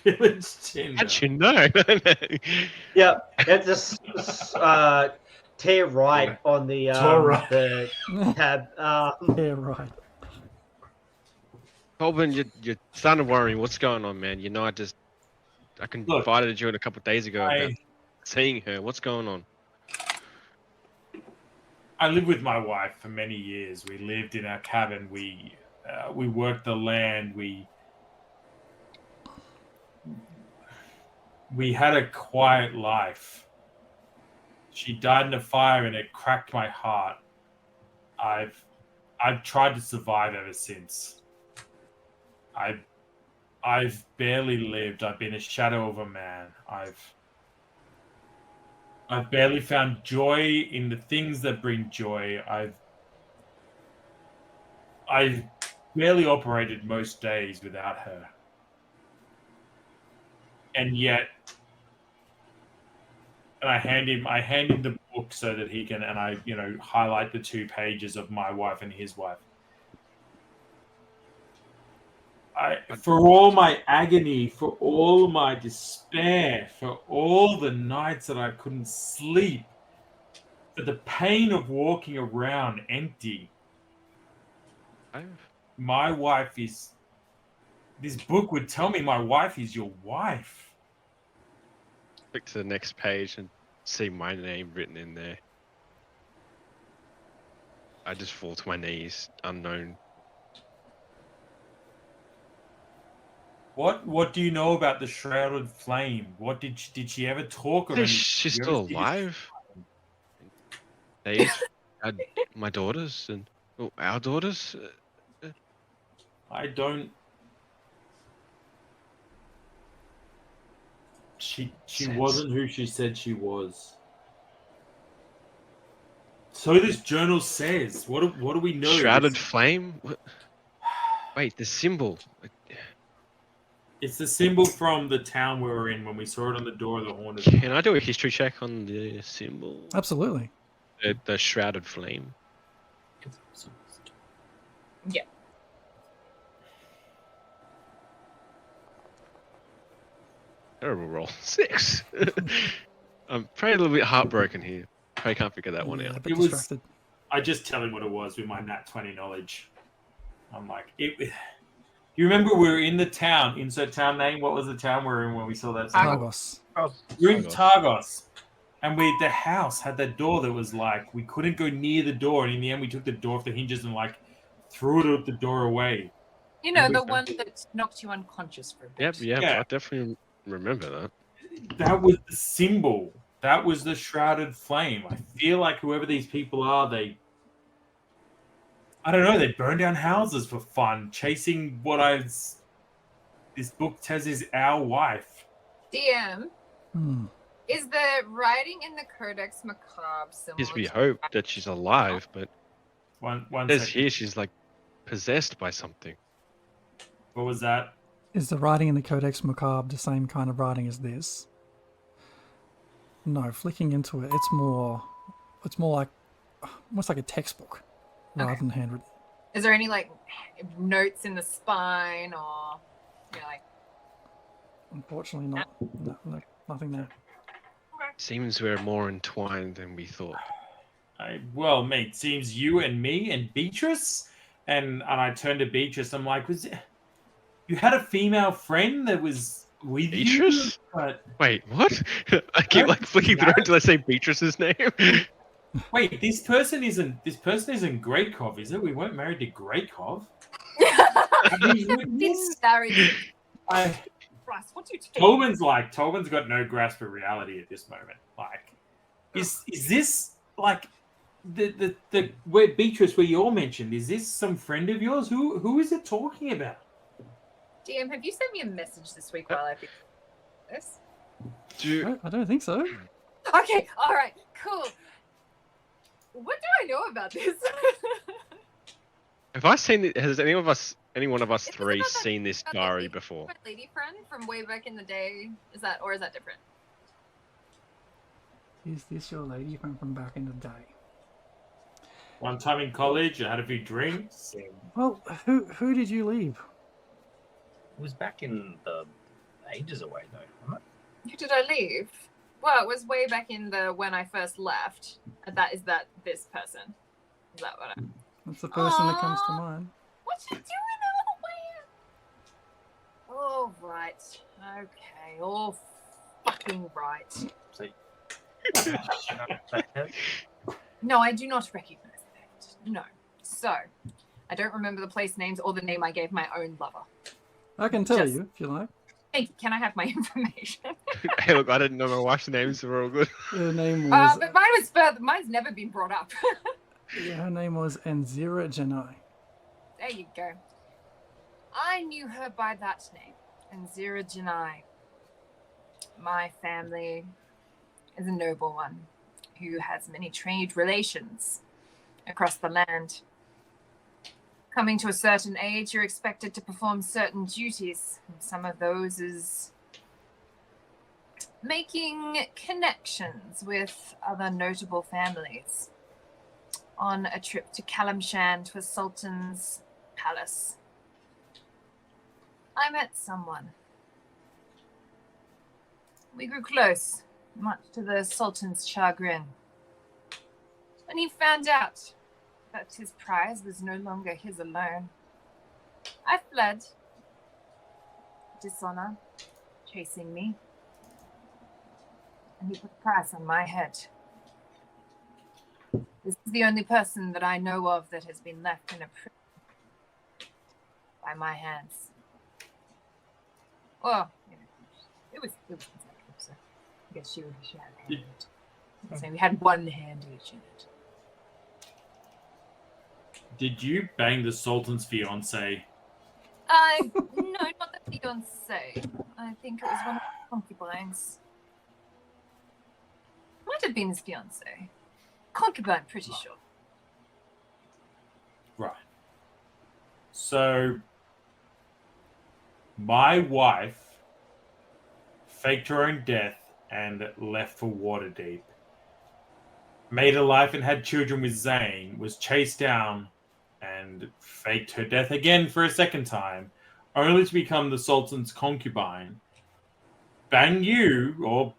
Village Tinder. How'd you know? Yeah, that's a tear right on the right. the tab. Yeah, right. Colvin, you're starting to worry me. What's going on, man? You know, I confided you in a couple of days ago about seeing her. What's going on? I lived with my wife for many years. We lived in our cabin. We worked the land. We had a quiet life. She died in a fire, and it cracked my heart. I've tried to survive ever since. I've barely lived. I've been a shadow of a man. I've barely found joy in the things that bring joy. I've barely operated most days without her. And yet, and I hand him the book so that he can, and I, highlight the 2 pages of my wife and his wife. For all my agony, for all my despair, for all the nights that I couldn't sleep, for the pain of walking around empty, my wife is... This book would tell me my wife is your wife. Click to the next page and see my name written in there. I just fall to my knees, unknown. What do you know about the Shrouded Flame? What did she ever talk of? Hey, she's still alive. They had my daughters and our daughters. I don't. She wasn't who she said she was. So this journal says. What do we know? Shrouded Flame? What? Wait, the symbol. It's the symbol from the town we were in when we saw it on the door of the Haunted. Can I do a history check on the symbol? Absolutely. The Shrouded Flame. Yeah. Terrible roll. 6. I'm probably a little bit heartbroken here. I can't figure that one out. It was. I just tell him what it was with my nat 20 knowledge. I'm like, you remember we were in the town, insert town name? What was the town we were in when we saw that? Targos. We were in Targos. And the house had that door that was like, we couldn't go near the door. And in the end, we took the door off the hinges and threw the door away. You know, the one that knocked you unconscious for a bit. Yep, I definitely remember that. That was the symbol. That was the Shrouded Flame. I feel like whoever these people are, I don't know, they burn down houses for fun, chasing this book says is our wife. DM, is the writing in the Codex Macabre similar? Gives me hope that she's alive, but one says second. here she's possessed by something. What was that? Is the writing in the Codex Macabre the same kind of writing as this? No, flicking into it, it's more like almost like a textbook rather than handwritten. Is there any notes in the spine or Unfortunately not. No, nothing there. Seems we're more entwined than we thought. Well, mate, seems you and me and Beatrice, and I turned to Beatrice. I'm like, you had a female friend that was with Beatrice? you? But... Wait, what? I keep flicking through until I say Beatrice's name. Wait, this person isn't Greykov, is it? We weren't married to Greykov. Tobin's Tobin's got no grasp of reality at this moment. Is this the where Beatrice, where you all mentioned, is this some friend of yours? Who is it talking about? DM, have you sent me a message this week while I've been this? I don't think so. Okay, all right, cool. What do I know about this? Have I seen it? Has any one of us three seen this diary before? My lady friend from way back in the day. Is that different? Is this your lady from back in the day? One time in college, I had a few drinks. Well, who did you leave? It was back in the ages away, though. Who did I leave? Well, it was way back in when I first left. And is that this person? Is that what I'm... That's the person that comes to mind. What you doing, little man? All right. Okay. All fucking right. No, I do not recognize that. No. So, I don't remember the place names or the name I gave my own lover. I can tell you if you like. Hey, can I have my information? Hey, look, I didn't know my wife's names were all good. Her name was... but mine was further. Mine's never been brought up. Yeah, her name was Anzira Janai. There you go. I knew her by that name, Anzira Janai. My family is a noble one who has many trade relations across the land. Coming to a certain age, you're expected to perform certain duties. And some of those is making connections with other notable families. On a trip to Kalimshan to a sultan's palace, I met someone. We grew close, much to the sultan's chagrin. When he found out that his prize was no longer his alone, I fled. Dishonor chasing me. And he put a price on my head. This is the only person that I know of that has been left in a prison by my hands. Well, you know, it was consecutive, so I guess she had a hand in it. So we had one hand each in it. Did you bang the Sultan's fiance? No, not the fiance. I think it was one of the concubines. Might have been his fiance. Concubine, pretty sure. Right. So, my wife faked her own death and left for Waterdeep. Made a life and had children with Zane, was chased down and faked her death again for a second time, only to become the Sultan's concubine. Bang you, or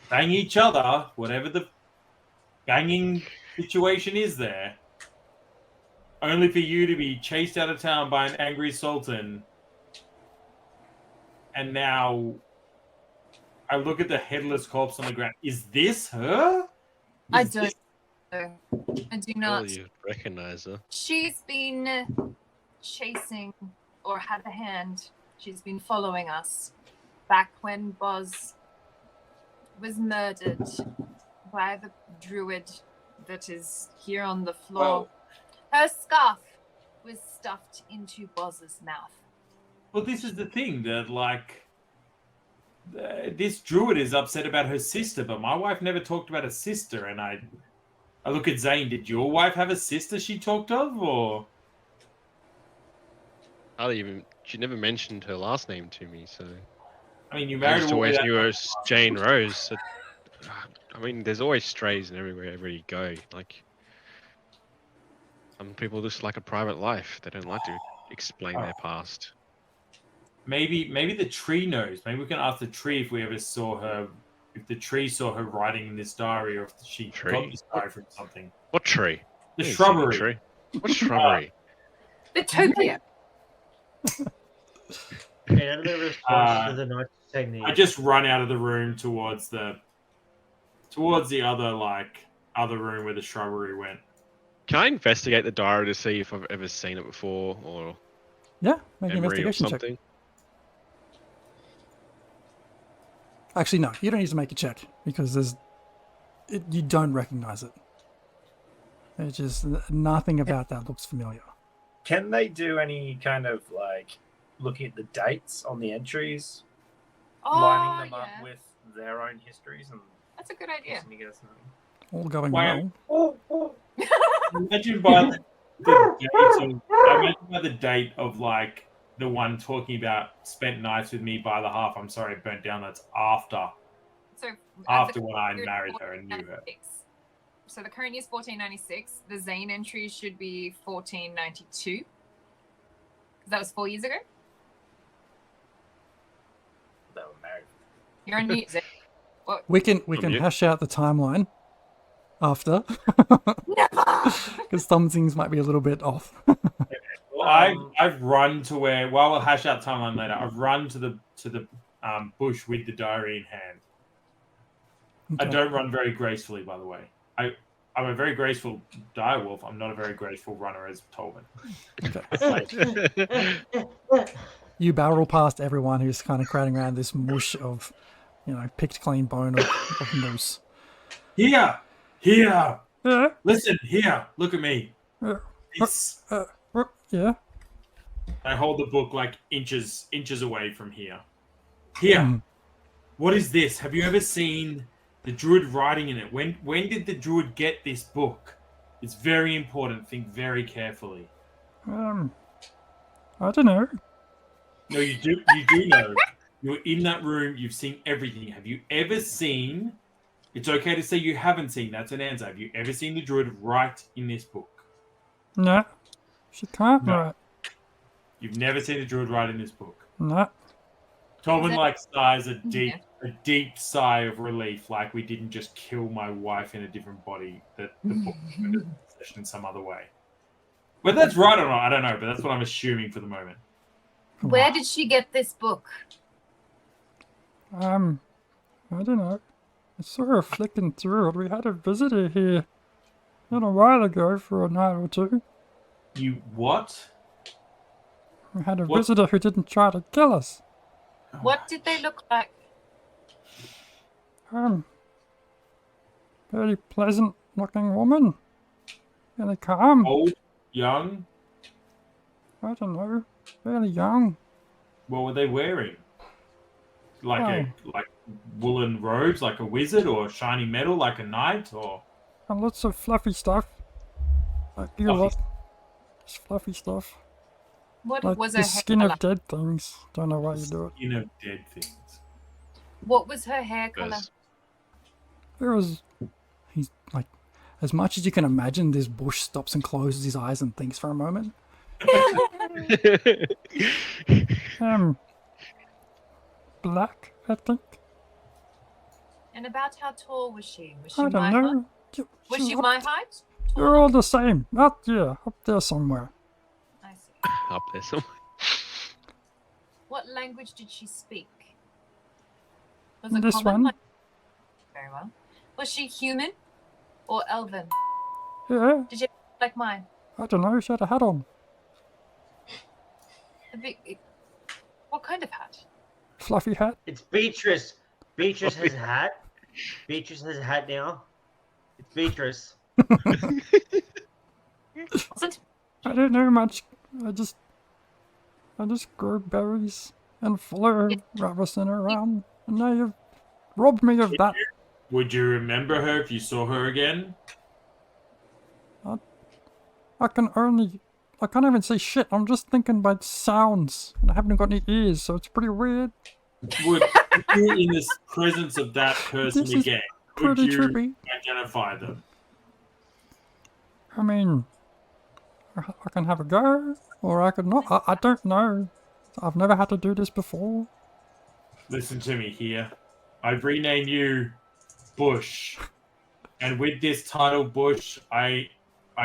bang each other, whatever the banging situation is there, only for you to be chased out of town by an angry sultan. And now I look at the headless corpse on the ground. Is this her? I don't know. I do not. Well, you recognize her. She's been chasing, or had a hand. She's been following us back when Boz was murdered by the druid that is here on the floor. Her scarf was stuffed into Boz's mouth. Well, this is the thing that, like, this druid is upset about her sister, but my wife never talked about a sister. And I look at Zane. Did your wife have a sister she talked of, or? She never mentioned her last name to me, so. I mean, you I married just a woman always that- knew her as Jane Rose. So, I mean, there's always strays in everywhere you go. Like, some people just like a private life. They don't like to explain their past. Maybe the tree knows. Maybe we can ask the tree if we ever saw her. If the tree saw her writing in this diary, or if she got this diary from something. What tree? The I didn't see shrubbery. tree. What shrubbery? Bitopia. Another response to the night technique. I just run out of the room towards the other room where the shrubbery went. Can I investigate the diary to see if I've ever seen it before, or Yeah, make an memory or investigation check. something? Actually, no, you don't need to make a check because you don't recognize it. It's just nothing about that looks familiar. Can they do any kind of like looking at the dates on the entries, lining them up with their own histories, and That's a good idea. listening to us? All going Wow. well. Imagine by the date of like the one talking about spent nights with me by the half. I'm sorry, burnt down. That's after So when I married her and knew her. So the current year is 1496. The Zane entry should be 1492. Because that was 4 years ago. They were married. You're on New Year's. We can you. hash out the timeline after Never. because some things might be a little bit off. Well, I've run to where. Well, we'll hash out timeline later. I've run to the bush with the diary in hand. I Okay. don't run very gracefully, by the way. I'm a very graceful direwolf. I'm not a very graceful runner, as Tolman. You barrel past everyone who's kind of crowding around this mush of, picked clean bone of moose. Here, Yeah. listen, here. Look at me. Yeah. This. Yeah. I hold the book like inches away from here. Here. What is this? Have you ever seen the druid writing in it? When did the druid get this book? It's very important. Think very carefully. I don't know. No, you do. You do know. You're in that room. You've seen everything. Have you ever seen? It's okay to say you haven't seen. That's an answer. Have you ever seen the druid write in this book? No. She can't No. write. You've never seen the druid write in this book. No. Tobin Is like sighs a Yeah. deep sigh of relief, like we didn't just kill my wife in a different body. That the book was possessed in some other way. Whether that's right or not, I don't know. But that's what I'm assuming for the moment. Where did she get this book? I don't know. I saw her flicking through it. We had a visitor here a little while ago for a night or two. You what? We had a What? visitor who didn't try to kill us. What did they look like? Very pleasant looking woman. Really calm. Old, young. I don't know. Fairly young. What were they wearing? Like woolen robes, like a wizard, or shiny metal, like a knight, or And lots of fluffy stuff. Like you Fluffy lot. Just fluffy stuff. What Like was the her hair skin color? of dead things. Don't know why you do it. skin of dead things. What was her hair color? Because There was... He's like... As much as you can imagine, this bush stops and closes his eyes and thinks for a moment. Black, I think. And about how tall was she? Was she I my don't height? know. Was She's she up- my height? You're all the same. Up there somewhere. I see. up there somewhere. What language did she speak? Was it This common? one. Very well. Was she human or elven? Yeah, Did she look like mine? I don't know. She had a hat on. A big, what kind of hat? Fluffy hat. It's Beatrice. Beatrice has a hat. Beatrice has a hat now. It's Beatrice. Wasn't I don't know much. I just grow berries and follow Ravison around. And now you've robbed me of that. Would you remember her if you saw her again? I can't even say shit. I'm just thinking by sounds. And I haven't got any ears, so it's pretty weird. Would if you were in the presence of that person This is again? Would Pretty you trippy. identify them? I mean, I can have a go, or I could not. I don't know. I've never had to do this before. Listen to me here. I've renamed you Bush, and with this title, Bush, I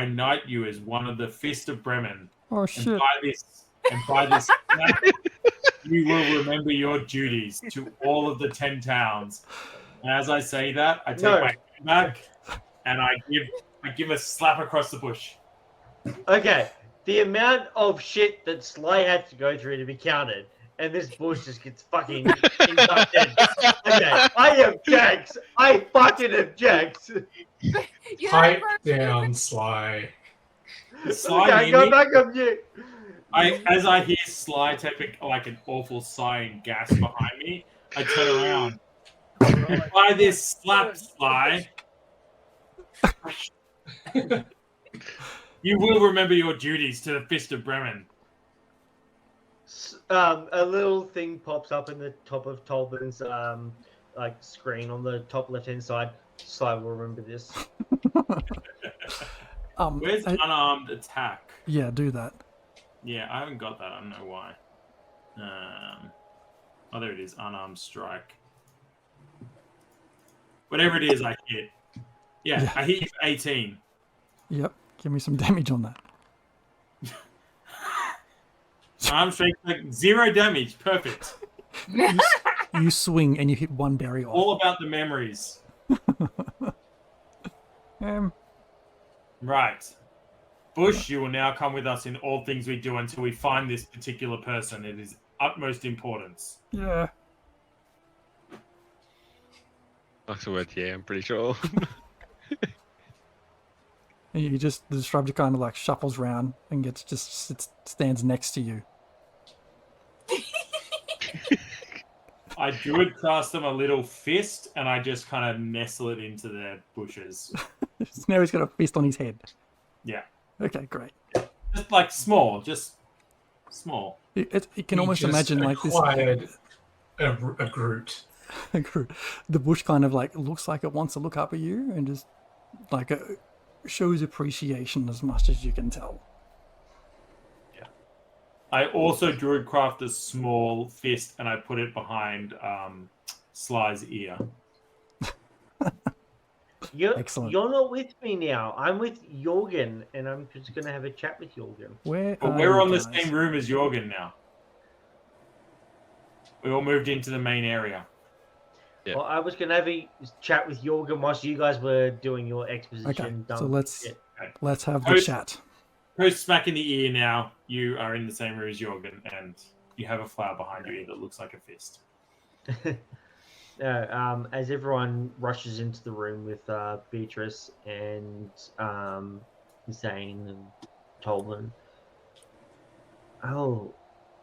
knight you as one of the Fist of Bremen. Oh And shit. by this, you will remember your duties to all of the 10 towns. And as I say that, I take No. my hand back and I give a slap across the bush. Okay, the amount of shit that Sly had to go through to be counted, and this bush just gets fucking inducted. Okay, I object. I fucking object. you Pipe know, down, Sly. Sly Okay, near go me, back up you. as I hear Sly take like an awful sigh and gasp behind me, I turn around. By this slap, Sly. You will remember your duties to the Fist of Bremen. A little thing pops up in the top of Tolbin's like screen on the top left-hand side. Sly will remember this. Where's unarmed attack? Yeah, do that. Yeah, I haven't got that. I don't know why. Oh, there it is. Unarmed strike. Whatever it is, I hit. Yeah, I hit you for 18. Yep. Give me some damage on that. Armed strike, like 0 damage. Perfect. You swing and you hit one berry off. All about the memories. Right. Bush, you will now come with us in all things we do until we find this particular person. It is utmost importance. Yeah. That's the word, yeah, I'm pretty sure. And you just, the shrub just kind of like shuffles round and stands next to you. I druid cast them a little fist, and I just kind of nestle it into their bushes. Now he's got a fist on his head. Yeah. Okay, great. Just like small, just small. You can We almost just imagine like this. acquired a Groot. The bush kind of like looks like it wants to look up at you and just like shows appreciation as much as you can tell. I also druidcraft a small fist and I put it behind Sly's ear. Excellent. You're not with me now. I'm with Jorgen, and I'm just going to have a chat with Jorgen. Where But are we're you on the guys? same room as Jorgen now. We all moved into the main area. Yeah. Well, I was going to have a chat with Jorgen whilst you guys were doing your exposition. Okay, so let's shit. let's have the Post- chat. Post smack in the ear now. You are in the same room as Jorgen, and you have a flower behind your ear that looks like a fist. As everyone rushes into the room with Beatrice and Zane and Tolman, I'll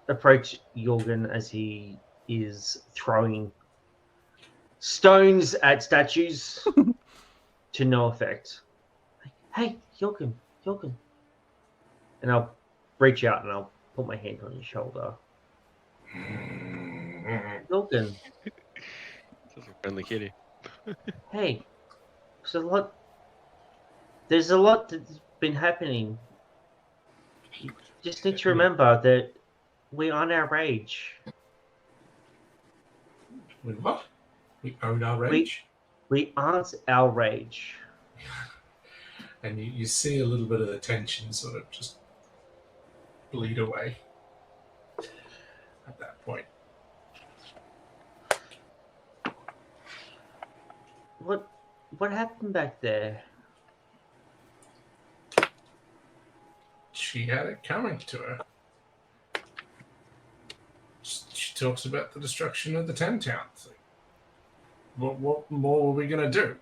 approach Jorgen as he is throwing stones at statues to no effect. Hey, Jorgen. And I'll reach out and I'll put my hand on his shoulder. Jorgen. Sounds like friendly kitty. Hey, there's a lot that's been happening. You just need to remember that we own our rage. We what? We own our rage? We aren't our rage. And you see a little bit of the tension sort of just bleed away at that point. What happened back there? She had it coming to her. She talks about the destruction of the 10 towns. What more were we going to do?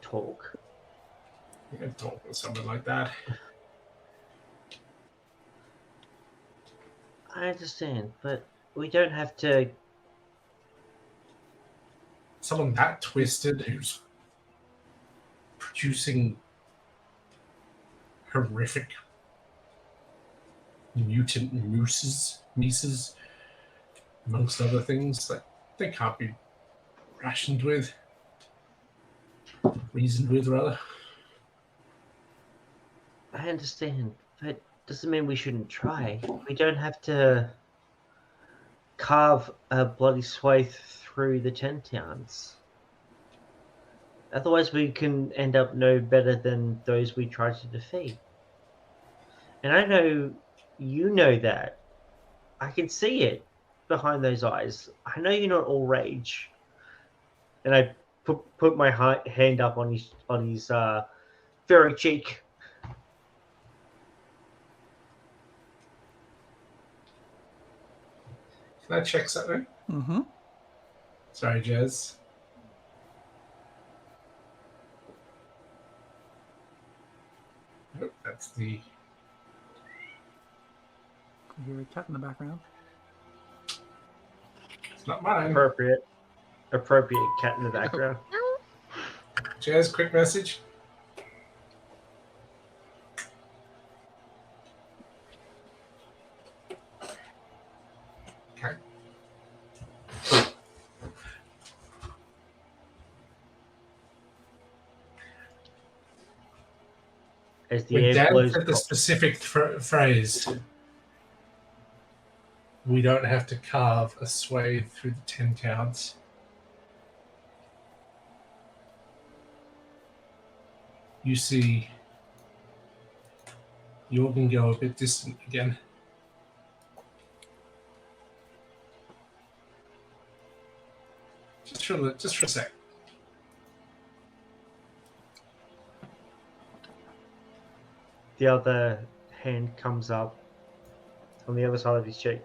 Talk. You can talk with someone like that. I understand, but we don't have to. Someone that twisted who's producing horrific mutant mises, amongst other things that they can't be reasoned with, rather. I understand, but doesn't mean we shouldn't try. We don't have to carve a bloody swathe through the 10 towns. Otherwise, we can end up no better than those we try to defeat. And I know you know that. I can see it behind those eyes. I know you're not all rage. And I put my hand up on his furry cheek. Can I check something? Mm-hmm. Sorry, Jez. Nope, that's the... You hear a cat in the background. It's not mine. Appropriate cat in the background. Jez, quick message. Okay. As the When air Dan blows said the specific phrase, we don't have to carve a swathe through the 10 towns. You see Jorgen go a bit distant again. Just for a sec. The other hand comes up on the other side of his cheek.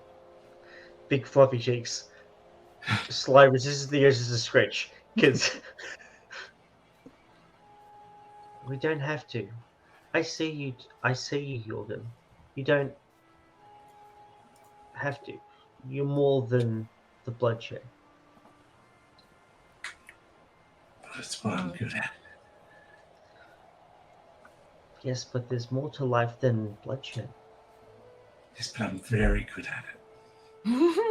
Big fluffy cheeks. Sly resists the urge to scratch. Kids. We don't have to. I see you, Jorgen. You don't have to. You're more than the bloodshed. That's what I'm good at. Yes, but there's more to life than bloodshed. Yes, but I'm very good at it.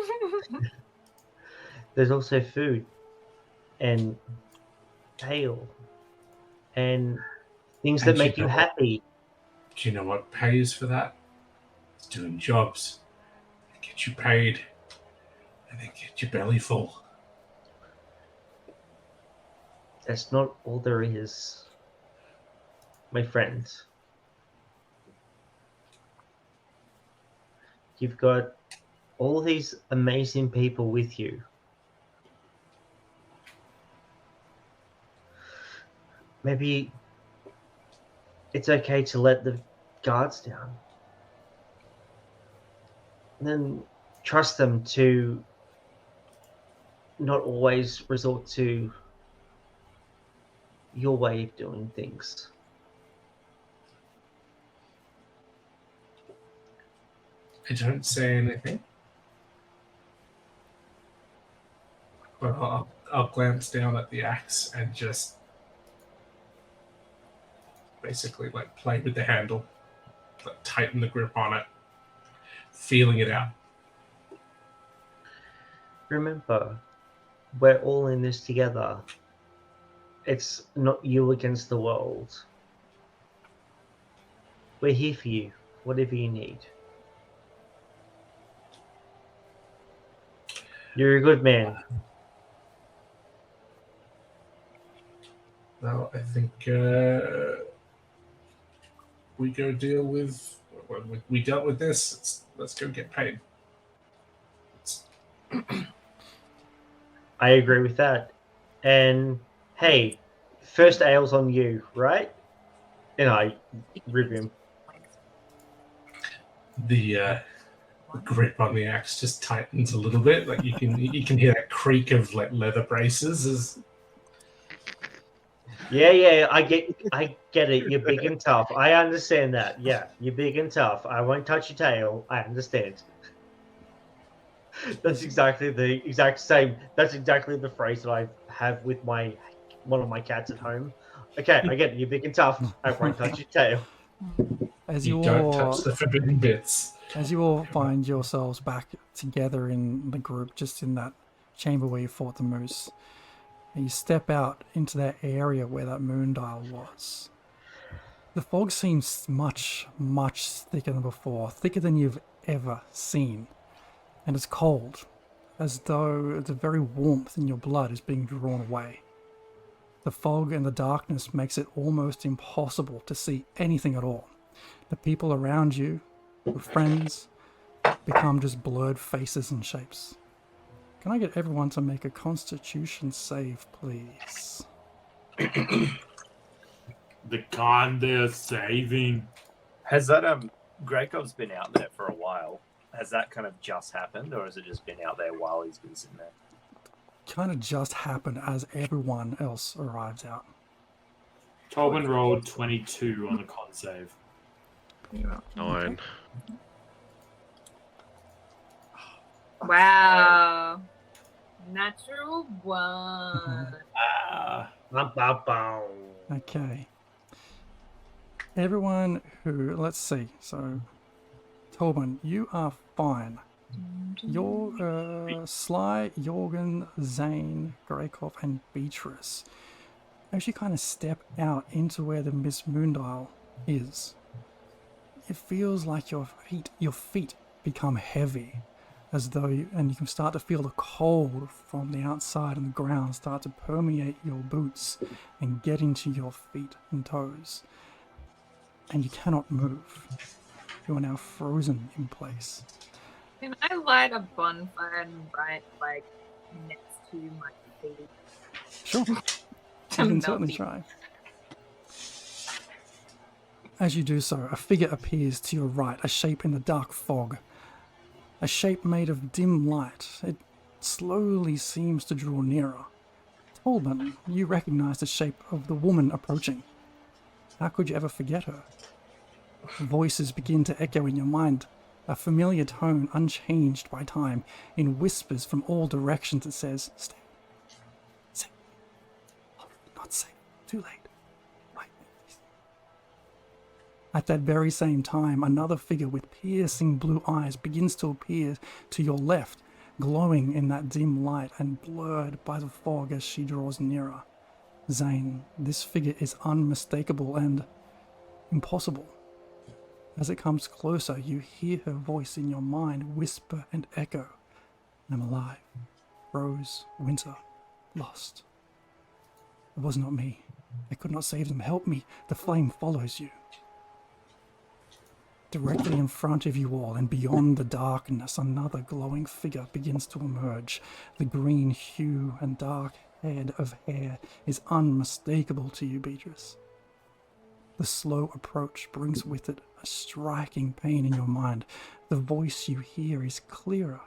There's also food and ale and things that And you make you know what? happy. Do you know what pays for that? It's doing jobs that get you paid and then get your belly full. That's not all there is, my friend. You've got all these amazing people with you. Maybe it's okay to let the guards down. And then trust them to not always resort to your way of doing things. I don't say anything, but I'll glance down at the axe and just basically like play with the handle, like tighten the grip on it, feeling it out. Remember, we're all in this together. It's not you against the world. We're here for you, whatever you need. You're a good man. Well, I think we go deal with. We dealt with this. Let's go get paid. I agree with that. And hey, first ale's on you, right? And I rib him. The grip on the axe just tightens a little bit. Like you can hear that creak of like leather braces as Yeah, I get it. You're big and tough. I understand that. Yeah, you're big and tough. I won't touch your tail. I understand. That's exactly the exact same. That's exactly the phrase that I have with one of my cats at home. Okay, I get it. You're big and tough. I won't touch your tail. As you you don't all touch the forbidden bits. As you all find yourselves back together in the group, just in that chamber where you fought the moose, and you step out into that area where that moon dial was. The fog seems much, much thicker than before, thicker than you've ever seen. And it's cold, as though the very warmth in your blood is being drawn away. The fog and the darkness makes it almost impossible to see anything at all. The people around you, your friends, become just blurred faces and shapes. Can I get everyone to make a Constitution save, please? The con they're saving. Has that Greycov's been out there for a while? Has that kind of just happened, or has it just been out there while he's been sitting there? Kind of just happened as everyone else arrives out. Tobin rolled 22 on the con save. 9. Wow. Natural 1. Okay. Everyone who, let's see, so Tobin, you are fine. You're Sly, Jorgen, Zane, Greykov, and Beatrice. As you kind of step out into where the Miss Moondial is, it feels like your feet become heavy, as though and you can start to feel the cold from the outside and the ground start to permeate your boots and get into your feet and toes. And you cannot move. You are now frozen in place. Can I light a bonfire and right like next to my feet? Sure. You can certainly try. As you do so, a figure appears to your right, a shape in the dark fog. A shape made of dim light. It slowly seems to draw nearer. Tolman, you recognize the shape of the woman approaching. How could you ever forget her? Voices begin to echo in your mind, a familiar tone unchanged by time, in whispers from all directions. It says, "Stay. Safe. Oh, not safe. Too late. Right. At that very same time, another figure with piercing blue eyes begins to appear to your left, glowing in that dim light and blurred by the fog as she draws nearer. Zane, this figure is unmistakable and impossible. As it comes closer, you hear her voice in your mind whisper and echo. I'm alive. Rose, Winter, lost. It was not me. I could not save them. Help me. The flame follows you. Directly in front of you all and beyond the darkness, another glowing figure begins to emerge. The green hue and dark head of hair is unmistakable to you, Beatrice. The slow approach brings with it a striking pain in your mind. The voice you hear is clearer,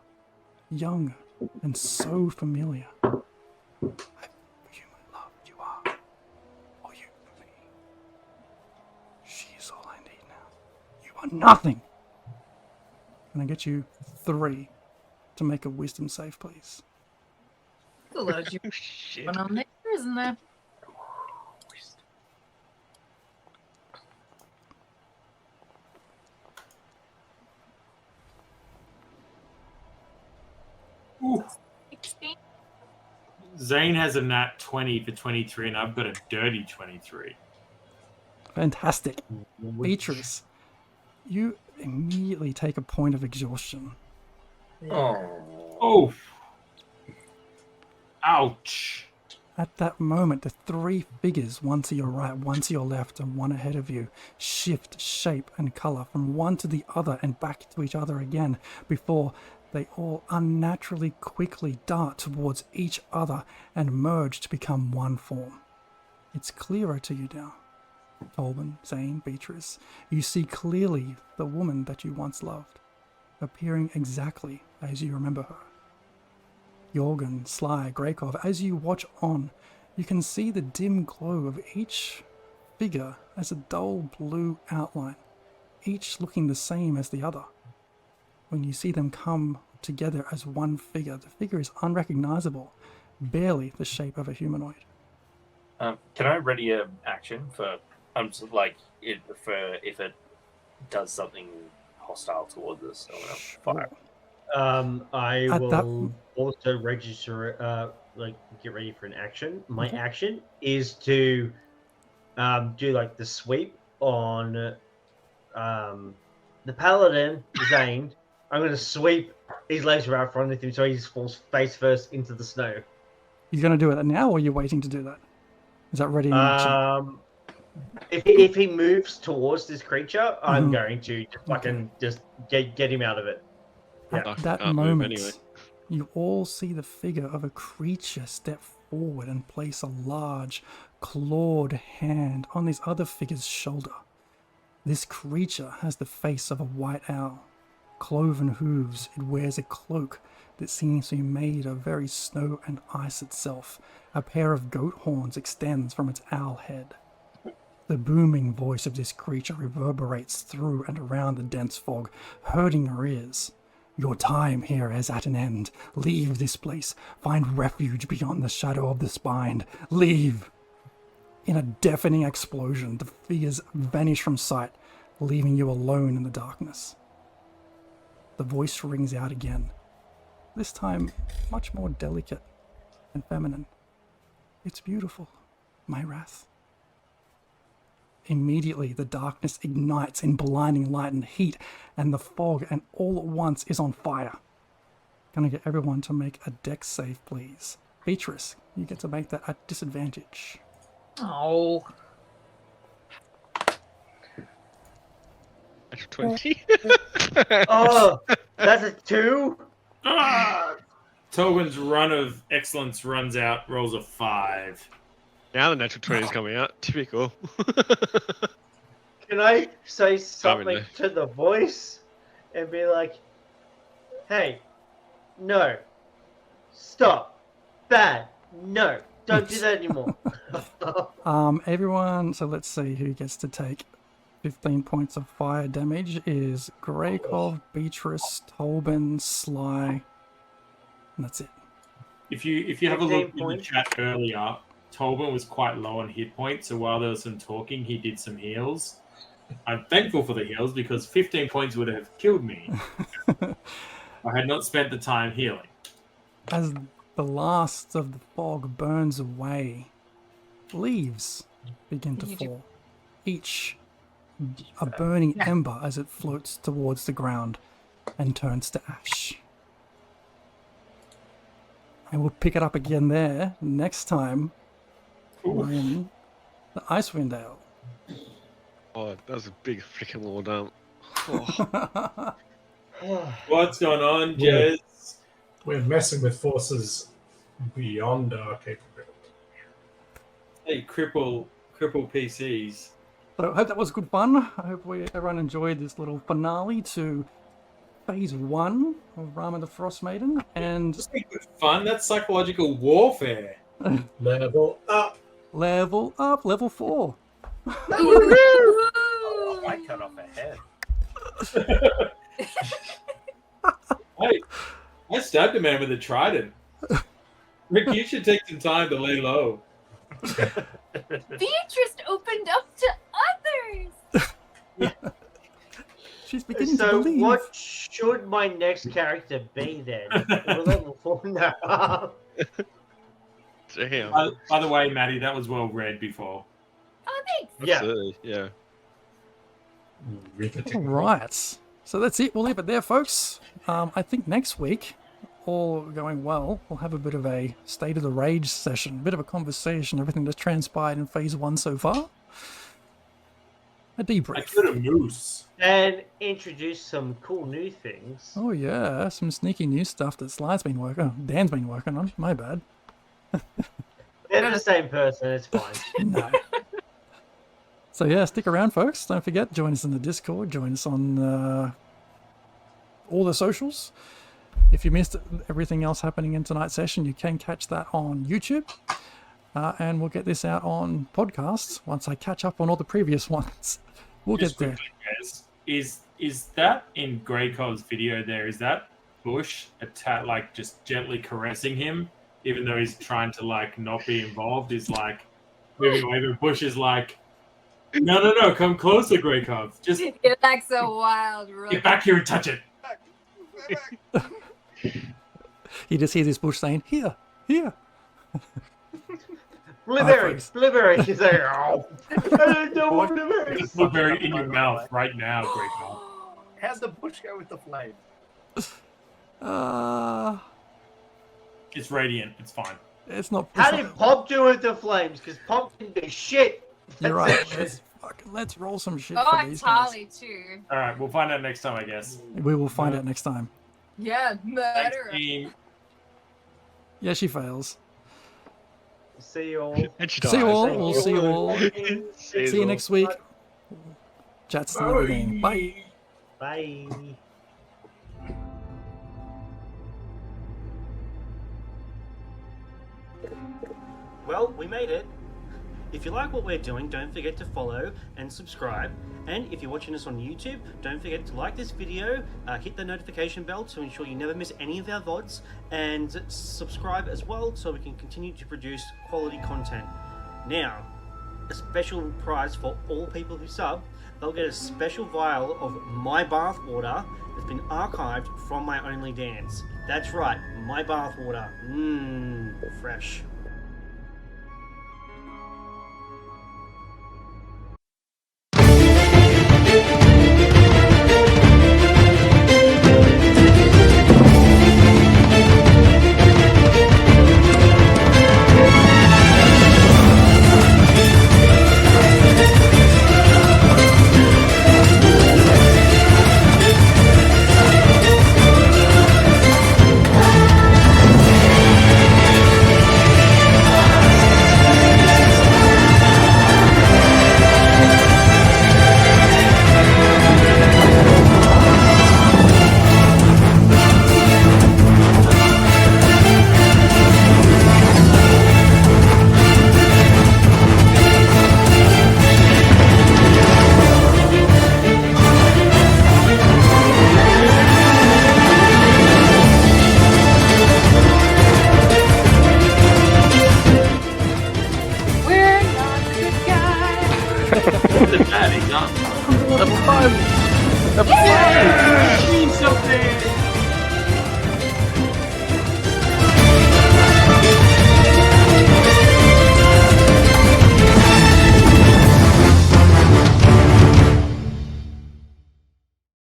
younger, and so familiar. I for you, my love, you are. Or you for me. She is all I need now. You are nothing. Can I get you 3 to make a wisdom save, please? There's a lot of Shit. going on there, isn't there? Ooh. 16. Zane has a nat 20 for 23, and I've got a dirty 23. Fantastic. Beatrice, you immediately take a point of exhaustion. Oh. Ouch. At that moment, the 3 figures, one to your right, one to your left, and one ahead of you, shift shape and color from one to the other and back to each other again before they all unnaturally quickly dart towards each other and merge to become one form. It's clearer to you now. Tolben, Zane, Beatrice, you see clearly the woman that you once loved, appearing exactly as you remember her. Jorgen, Sly, Grakov, as you watch on, you can see the dim glow of each figure as a dull blue outline, each looking the same as the other. When you see them come together as one figure, the figure is unrecognizable, barely the shape of a humanoid. Can I ready an action for if it does something hostile towards us? I'm gonna fire. I At that- will also register, get ready for an action. My action is to do like the sweep on the paladin, Zane. I'm going to sweep his legs right in front of him so he falls face first into the snow. You're going to do it now, or are you waiting to do that? Is that ready in action? If he moves towards this creature, I'm going to just get him out of it. At that can't move moment, anyway. you all see the figure of a creature step forward and place a large, clawed hand on this other figure's shoulder. This creature has the face of a white owl. Cloven hooves, it wears a cloak that seems to be made of very snow and ice itself. A pair of goat horns extends from its owl head. The booming voice of this creature reverberates through and around the dense fog, hurting your ears. Your time here is at an end. Leave this place. Find refuge beyond the shadow of the spine. Leave! In a deafening explosion, the figures vanish from sight, leaving you alone in the darkness. The voice rings out again, this time much more delicate and feminine. It's beautiful, my wrath. Immediately, the darkness ignites in blinding light and heat, and the fog, and all at once, is on fire. Gonna get everyone to make a dex save, please. Beatrice, you get to make that at disadvantage. Oh. 20. Oh, that's a 2? Tolben's run of excellence runs out, rolls a 5. Now the natural 20 is coming out. Typical. Can I say something Coming to the voice and be like, hey, no, stop, bad, no, don't do that anymore. Everyone, so let's see who gets to take 15 points of fire damage is Grakov, Beatrice, Tolben, Sly, and that's it. If you have a 15 look in the points. chat earlier, Tolben was quite low on hit points, so while there was some talking, he did some heals. I'm thankful for the heals because 15 points would have killed me. I had not spent the time healing. As the last of the fog burns away, leaves begin to fall, each a burning ember as it floats towards the ground and turns to ash. And we'll pick it up again there next time. We're in the Icewind Dale. Oh, that was a big freaking little dump. What's going on, Yeah. Jez? We're messing with forces beyond our capability. Hey, cripple PCs. So I hope that was good fun. I hope everyone enjoyed this little finale to Phase 1 of Rime and the Frostmaiden. And Just be good fun. That's psychological warfare. Level up. level up, level 4. Oh, I cut off a head. I stabbed a man with a trident. Rick, you should take some time to lay low. Beatrice opened up to others. She's beginning to So believe. what should my next character be then? We're level 4 now. Damn. By the way, Maddie, that was well read before. Oh, thanks. Yeah. Absolutely, yeah. Riveting. All right. So that's it. We'll leave it there, folks. I think next week, all going well, we'll have a bit of a State of the Rage session, a bit of a conversation, everything that's transpired in Phase 1 so far. A I debrief. killed a moose. And introduce some cool new things. Oh yeah, some sneaky new stuff that Dan's been working on. My bad. They're the same person, it's fine. No. So yeah, stick around, folks. Don't forget, join us in the Discord. Join us on all the socials. If you missed everything else happening in tonight's session, you can catch that on YouTube. And we'll get this out on podcasts once I catch up on all the previous ones. We'll Just get there. quickly, guys, is that in Greycob's video there? Is that Bush like just gently caressing him, even though he's trying to like not be involved? Is like moving away, but Bush is like, no, come closer, Greycob. Just You're like so wild, right? get back here and touch it. He just hears this Bush saying, here. Blueberry. She's like, oh, I don't want blueberries. Just blueberry in your mouth right now, Greycob. How's the bush go with the flame? It's radiant. It's fine. It's not. How did Pop do with the flames? Because Pop can do shit. You're right. Let's roll some shit Oh, for and these guys. Harley too. All right, we'll find out next time, I guess. We will find out next time. Yeah, Thanks, murderer. team. Yeah, she fails. See you all. And she See you dies. all. We'll see you all. See See you next week. Chat's and everything. Bye. Bye. Well, we made it. If you like what we're doing, don't forget to follow and subscribe. And if you're watching us on YouTube, don't forget to like this video, hit the notification bell to ensure you never miss any of our VODs, and subscribe as well so we can continue to produce quality content. Now, a special prize for all people who sub, they'll get a special vial of my bath water that's been archived from my Only Dance. That's right, my bath water. Fresh. time. Means something.